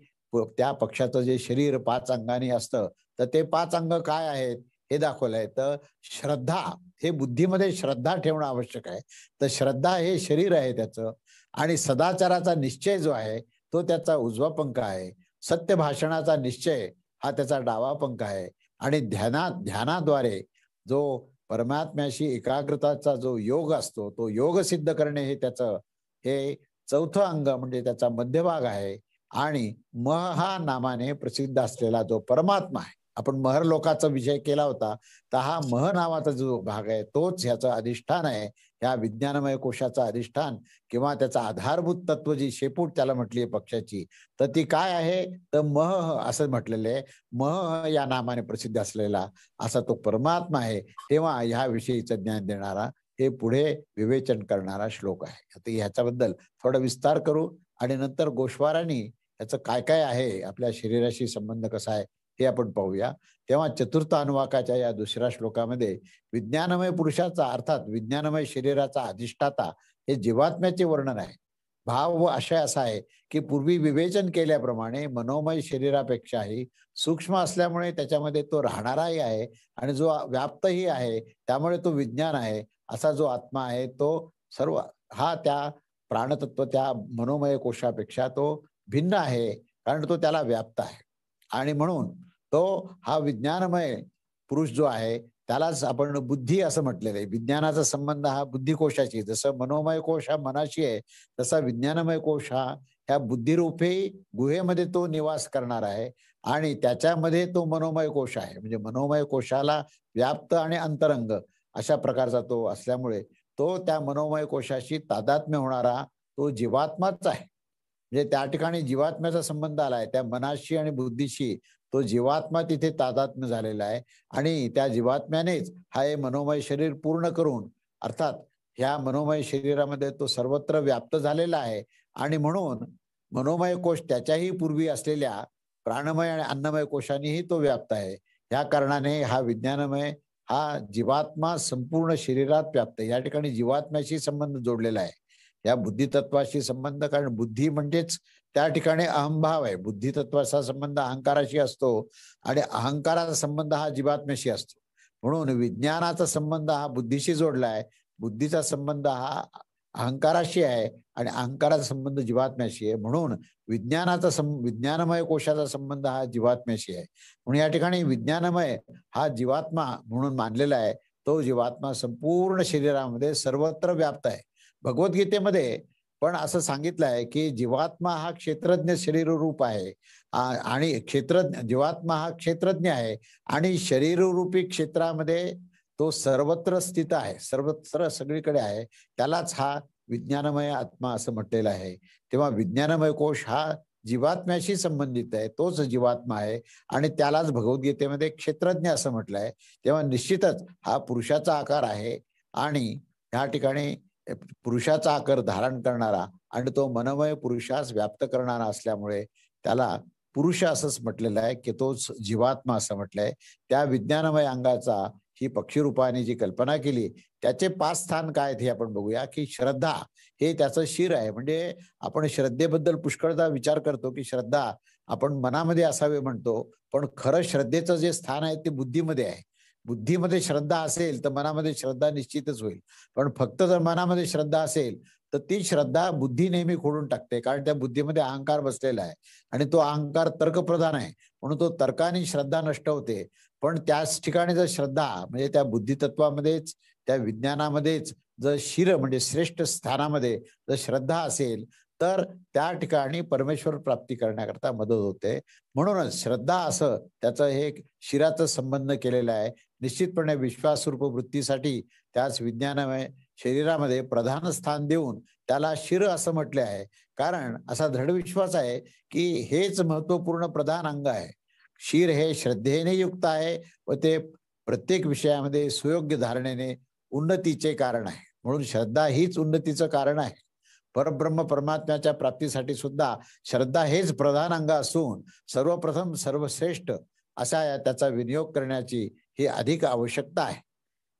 Speaker 1: त्या पक्षाचं जे शरीर 5 अंगांनी असतं, तर ते 5 अंग काय आहेत हे दाखवलंय. तर श्रद्धा, हे बुद्धीमध्ये श्रद्धा ठेवणं आवश्यक आहे. तर श्रद्धा हे शरीर आहे त्याचं, आणि सदाचाराचा निश्चय जो आहे तो त्याचा उजवा पंख आहे. सत्य भाषणाचा निश्चय हा त्याचा डावा पंख आहे. आणि ध्यानाद्वारे जो परमात्म्याशी एकाग्रताचा जो योग असतो, तो योग सिद्ध करणे हे त्याचं हे चौथं अंग म्हणजे त्याचा मध्यभाग आहे. आणि मह हा नामाने प्रसिद्ध असलेला जो परमात्मा आहे, आपण महर लोकाचा विषय केला होता, तर हा मह नावाचा जो भाग आहे तोच ह्याचं अधिष्ठान आहे. ह्या विज्ञानमय कोशाचं अधिष्ठान किंवा त्याचा आधारभूत तत्व जी शेपूट त्याला म्हटली आहे पक्षाची, तर ती काय आहे, तर मह असं म्हटलेलं आहे. मह या नामाने प्रसिद्ध असलेला असा तो परमात्मा आहे. तेव्हा ह्याविषयीचं ज्ञान देणारा हे पुढे विवेचन करणारा श्लोक आहे. आता ह्याच्याबद्दल थोडा विस्तार करू आणि नंतर गोश्वारांनी याचं काय काय आहे, आपल्या शरीराशी संबंध कसा आहे हे आपण पाहूया. तेव्हा चतुर्थ अनुवाकाच्या या दुसऱ्या श्लोकामध्ये विज्ञानमय पुरुषाचा अर्थात विज्ञानमय शरीराचा अधिष्ठाता हे जीवात्म्याचे वर्णन आहे. भाव व आशय असा आहे की पूर्वी विवेचन केल्याप्रमाणे मनोमय शरीरापेक्षाही सूक्ष्म असल्यामुळे त्याच्यामध्ये तो राहणाराही आहे आणि जो व्याप्तही आहे, त्यामुळे तो विज्ञान आहे. असा जो आत्मा आहे तो सर्व हा त्या प्राणतत्व त्या मनोमय कोशापेक्षा तो भिन्न आहे, कारण तो त्याला व्याप्त आहे. आणि म्हणून तो हा विज्ञानमय पुरुष जो आहे त्यालाच आपण बुद्धी असं म्हटलेलं आहे. विज्ञानाचा संबंध हा बुद्धिकोशाशी, जसं मनोमय कोश हा मनाशी आहे, तसा विज्ञानमय कोश हा ह्या बुद्धिरूपी गुहेमध्ये तो निवास करणार आहे. आणि त्याच्यामध्ये तो मनोमय कोश आहे, म्हणजे मनोमय कोशाला व्याप्त आणि अंतरंग अशा प्रकारचा तो असल्यामुळे तो त्या मनोमय कोशाशी तादात्म्य होणारा तो जीवात्माच आहे. म्हणजे त्या ठिकाणी जीवात्म्याचा संबंध आलाय, त्या मनाशी आणि बुद्धीशी तो जीवात्मा तिथे तादात्म्य झालेला आहे. आणि त्या जीवात्म्यानेच हा हे मनोमय शरीर पूर्ण करून, अर्थात ह्या मनोमय शरीरामध्ये तो सर्वत्र व्याप्त झालेला आहे. आणि म्हणून मनोमय कोश त्याच्याही पूर्वी असलेल्या प्राणमय आणि अन्नमय कोशांनीही तो व्याप्त आहे. या कारणाने हा विज्ञानमय हा जीवात्मा संपूर्ण शरीरात व्याप्त आहे. या ठिकाणी जीवात्म्याशी संबंध जोडलेला आहे, या बुद्धितत्वाशी संबंध. कारण बुद्धी म्हणजेच त्या ठिकाणी अहंभाव आहे. बुद्धितत्वाचा संबंध अहंकाराशी असतो आणि अहंकाराचा संबंध हा जीवात्म्याशी असतो. म्हणून विज्ञानाचा संबंध हा बुद्धीशी जोडला आहे, बुद्धीचा संबंध हा अहंकाराशी आहे आणि अहंकाराचा संबंध जीवात्म्याशी आहे. म्हणून विज्ञानमय कोशाचा संबंध हा जीवात्म्याशी आहे. म्हणून या ठिकाणी विज्ञानमय हा जीवात्मा म्हणून मानलेला आहे. तो जीवात्मा संपूर्ण शरीरामध्ये सर्वत्र व्याप्त आहे. भगवद्गीतेमध्ये पण असं सांगितलं आहे की जीवात्मा हा क्षेत्रज्ञ शरीर रूप आहे. आणि जीवात्मा हा क्षेत्रज्ञ आहे आणि शरीररूपी क्षेत्रामध्ये तो सर्वत्र स्थित आहे, सर्वत्र सगळीकडे आहे. त्यालाच हा विज्ञानमय आत्मा असं म्हटलेलं आहे. तेव्हा विज्ञानमय कोश हा जीवात्म्याशी संबंधित आहे, तोच जीवात्मा आहे आणि त्यालाच भगवद्गीतेमध्ये क्षेत्रज्ञ असं म्हटलं आहे. तेव्हा निश्चितच हा पुरुषाचा आकार आहे आणि ह्या ठिकाणी पुरुषाचा आकार धारण करणारा आणि तो मनोमय पुरुषास व्याप्त करणारा असल्यामुळे त्याला पुरुष असंच म्हटलेलं आहे की तोच जीवात्मा असं म्हटलंय. त्या विज्ञानमय अंगाचा ही पक्षीरूपाने जी कल्पना केली, त्याचे 5 स्थान काय आहेत हे आपण बघूया. की श्रद्धा हे त्याचं शिर आहे. म्हणजे आपण श्रद्धेबद्दल पुष्कळदा विचार करतो की श्रद्धा आपण मनामध्ये असावे म्हणतो, पण खरं श्रद्धेचं जे स्थान आहे ते बुद्धीमध्ये आहे. बुद्धीमध्ये श्रद्धा असेल तर मनामध्ये श्रद्धा निश्चितच होईल. पण फक्त जर मनामध्ये श्रद्धा असेल तर ती श्रद्धा बुद्धी नेहमी खोडून टाकते, कारण त्या बुद्धीमध्ये अहंकार बसलेला आहे आणि तो अहंकार तर्कप्रधान आहे, म्हणून तो तर्काने श्रद्धा नष्ट होते. पण त्याच ठिकाणी जर श्रद्धा म्हणजे त्या बुद्धितत्वामध्येच, त्या विज्ञानामध्येच जर शिर म्हणजे श्रेष्ठ स्थानामध्ये जर श्रद्धा असेल तर त्या ठिकाणी परमेश्वर प्राप्ती करण्याकरता मदत होते. म्हणूनच श्रद्धा असं त्याचं हे शिराचं संबंध केलेला आहे. निश्चितपणे विश्वासरूप वृत्तीसाठी त्याच विज्ञानमय शरीरामध्ये प्रधान स्थान देऊन त्याला शिर असं म्हटले आहे. कारण असा दृढ विश्वास आहे की हेच महत्वपूर्ण प्रधान अंग आहे. शिर हे श्रद्धेने युक्त आहे व ते प्रत्येक विषयामध्ये सुयोग्य धारणेने उन्नतीचे कारण आहे. म्हणून श्रद्धा हीच उन्नतीचं कारण आहे. परब्रह्म परमात्म्याच्या प्राप्तीसाठी सुद्धा श्रद्धा हेच प्रधान अंग असून सर्वप्रथम सर्वश्रेष्ठ असा त्याचा विनियोग करण्याची ही अधिक आवश्यकता आहे.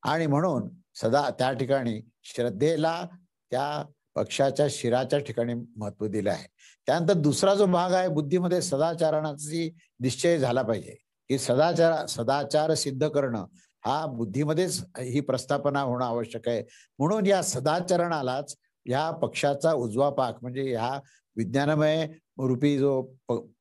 Speaker 1: आणि म्हणून सदा त्या ठिकाणी श्रद्धेला त्या पक्षाच्या शिराच्या ठिकाणी महत्व दिलं आहे. त्यानंतर दुसरा जो भाग आहे, बुद्धीमध्ये सदाचरणाची निश्चय झाला पाहिजे, की सदाचार सिद्ध करणं हा बुद्धीमध्येच ही प्रस्थापना होणं आवश्यक आहे. म्हणून या सदाचरणालाच ह्या पक्षाचा उजवा पाक म्हणजे ह्या विज्ञानमय रूपी जो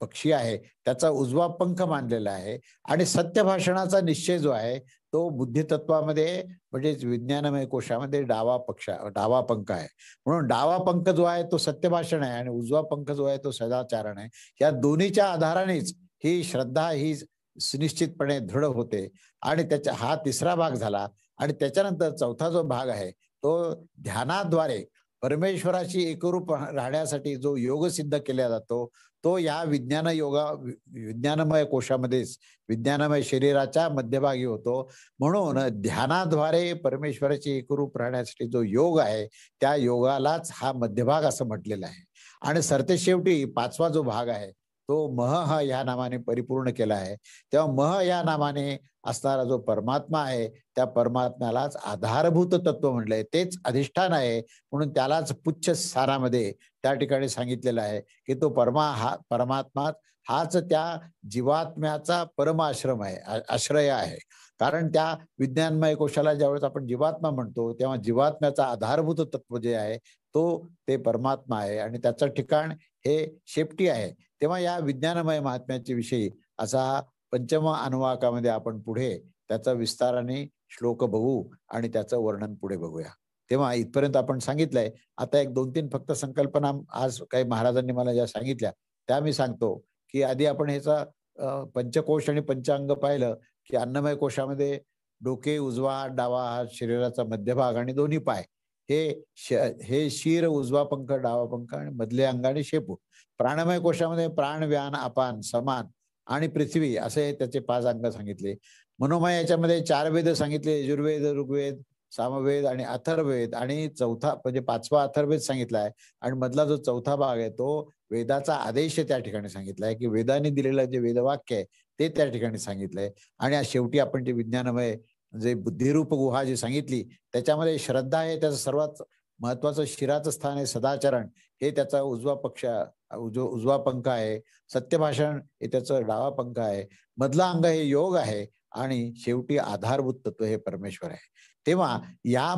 Speaker 1: पक्षी आहे त्याचा उजवा पंख मानलेला आहे. आणि सत्य भाषणाचा निश्चय जो आहे तो बुद्धितत्वामध्ये म्हणजे विज्ञानमय कोशामध्ये डावा पंख आहे. म्हणून डावा पंख जो आहे तो सत्यभाषण आहे आणि उजवा पंख जो आहे तो सदाचरण आहे. या दोन्हीच्या आधारानेच ही श्रद्धा ही सुनिश्चितपणे दृढ होते. आणि त्याचा हा तिसरा भाग झाला. आणि त्याच्यानंतर चौथा जो भाग आहे तो ध्यानाद्वारे परमेश्वराशी एकरूप राहण्यासाठी जो योग सिद्ध केला जातो तो या विज्ञानमय कोशामध्येच विज्ञानमय शरीराच्या मध्यभागी होतो. म्हणून ध्यानाद्वारे परमेश्वराची एकरूप राहण्यासाठी जो योग आहे त्या योगालाच हा मध्यभाग असं म्हटलेलं आहे. आणि सरतेशेवटी पाचवा जो भाग आहे तो मह या नामाने परिपूर्ण केला आहे. तेव्हा मह या नामाने असणारा जो परमात्मा आहे त्या परमात्म्यालाच आधारभूत तत्व म्हटलंय, तेच अधिष्ठान आहे. म्हणून त्यालाच पुच्छ स्थानामध्ये त्या ठिकाणी सांगितलेलं आहे की तो परमात्मा हाच त्या जीवात्म्याचा परम आश्रम आहे, आश्रय आहे. कारण त्या विज्ञानमय कोशाला ज्यावेळेस आपण जीवात्मा म्हणतो तेव्हा जीवात्म्याचा आधारभूत तत्व जे आहे ते परमात्मा आहे आणि त्याचं ठिकाण हे शेपटी आहे. तेव्हा या विज्ञानमय महात्म्याच्या विषयी असा पंचम अनुवाकामध्ये आपण पुढे त्याचा विस्ताराने श्लोक बघू आणि त्याचं वर्णन पुढे बघूया. तेव्हा इथपर्यंत आपण सांगितलंय. आता एक 2-3 फक्त संकल्पना आज काही महाराजांनी मला ज्या सांगितल्या त्या मी सांगतो. की आधी आपण ह्याचा पंचकोश आणि पंचांग पाहिलं की अन्नमय कोशामध्ये डोके, उजवा हात, डावा हात, शरीराचा मध्यभाग आणि दोन्ही पाय हे शीर, उजवा पंख, डावा पंख आणि मधले अंग आणि शेपू. प्राणमय कोशामध्ये प्राण, व्यान, अपान, समान आणि पृथ्वी असे त्याचे 5 अंग सांगितले. मनोमय याच्यामध्ये 4 वेद सांगितले, यजुर्वेद, ऋग्वेद, सामवेद आणि अथर्ववेद. आणि चौथा म्हणजे 5वा अथर्ववेद सांगितला आहे. आणि मधला जो चौथा भाग आहे तो वेदाचा आदेश त्या ठिकाणी सांगितला आहे की वेदाने दिलेलं जे वेदवाक्य आहे ते त्या ठिकाणी सांगितलंय. आणि शेवटी आपण जे विज्ञानमय जे बुद्धिरूप गुहा जी सांगितली त्याच्यामध्ये श्रद्धा आहे त्याचं सर्वात महत्वाचं शिराचं स्थान आहे. सदाचरण हे त्याचा उजवा पंख आहे. सत्यभाषण हे त्याचं डावा पंख आहे. मधला अंग हे योग आहे आणि शेवटी आधारभूत तत्व हे परमेश्वर आहे. तेव्हा ह्या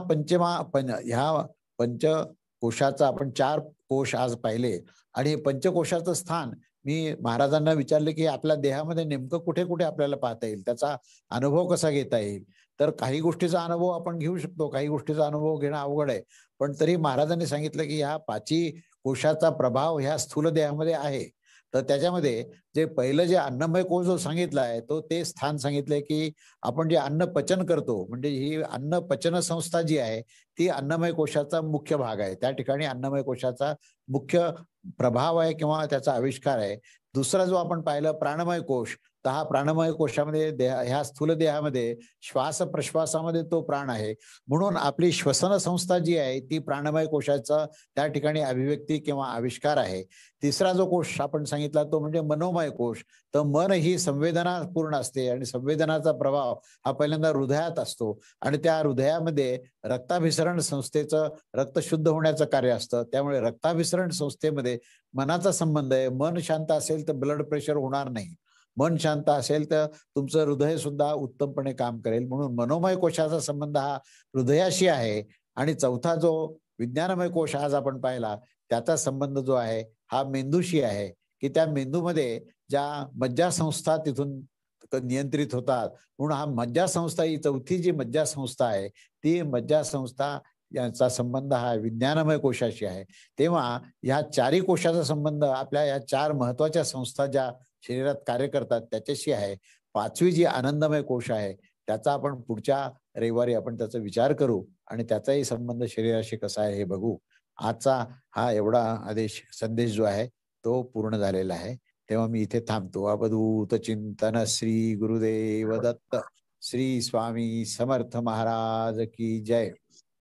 Speaker 1: पंचकोशाचा आपण 4 कोश आज पाहिले. आणि हे पंचकोशाचं स्थान मी महाराजांना विचारले की आपल्या देहामध्ये नेमकं कुठे कुठे आपल्याला पाहता येईल, त्याचा अनुभव कसा घेता येईल. तर काही गोष्टीचा अनुभव आपण घेऊ शकतो, काही गोष्टीचा अनुभव घेणं अवघड आहे. पण तरी महाराजांनी सांगितलं की ह्या 5 कोशाचा प्रभाव ह्या स्थूल देहामध्ये आहे. तर त्याच्यामध्ये जे पहिलं जे अन्नमय कोश जो सांगितला आहे तो ते स्थान सांगितलंय की आपण जे अन्न पचन करतो म्हणजे ही अन्न पचन संस्था जी आहे ती अन्नमय कोशाचा मुख्य भाग आहे. त्या ठिकाणी अन्नमय कोशाचा मुख्य प्रभाव आहे किंवा त्याचा आविष्कार आहे. दुसरा जो आपण पाहिलं प्राणमय कोश, तर हा प्राणमय कोशामध्ये ह्या स्थूल देहामध्ये श्वास प्रश्वासामध्ये तो प्राण आहे. म्हणून आपली श्वसन संस्था जी आहे ती प्राणमय कोशाचा त्या ठिकाणी अभिव्यक्ती किंवा आविष्कार आहे. तिसरा जो कोश आपण सांगितला तो म्हणजे मनोमय कोश. तर मन ही संवेदना पूर्ण असते आणि संवेदनाचा प्रभाव हा पहिल्यांदा हृदयात असतो आणि त्या हृदयामध्ये रक्ताभिसरण संस्थेचं रक्त शुद्ध होण्याचं कार्य असतं. त्यामुळे रक्ताभिसरण संस्थेमध्ये मनाचा संबंध आहे. मन शांत असेल तर ब्लड प्रेशर होणार नाही. मन शांत असेल तर तुमचं हृदय सुद्धा उत्तमपणे काम करेल. म्हणून मनोमय कोशाचा संबंध हा हृदयाशी आहे. आणि चौथा जो विज्ञानमय कोश आज आपण पाहिला त्याचा संबंध जो आहे हा मेंदूशी आहे की त्या मेंदूमध्ये ज्या मज्जासंस्था तिथून नियंत्रित होतात. म्हणून हा मज्जासंस्था ही चौथी जी मज्जासंस्था आहे ती मज्जासंस्था यांचा संबंध हा विज्ञानमय कोशाशी आहे. तेव्हा या 4 कोशाचा संबंध आपल्या या 4 महत्वाच्या संस्था ज्या शरीरात कार्य करतात त्याच्याशी आहे. 5वी जी आनंदमय कोश आहे त्याचा आपण पुढच्या रविवारी आपण त्याचा विचार करू आणि त्याचाही संबंध शरीराशी कसा आहे हे बघू. आजचा हा एवढा संदेश जो आहे तो पूर्ण झालेला आहे. तेव्हा मी इथे थांबतो. अवधूत चिंतन श्री गुरुदेव दत्त. श्री स्वामी समर्थ महाराज की जय.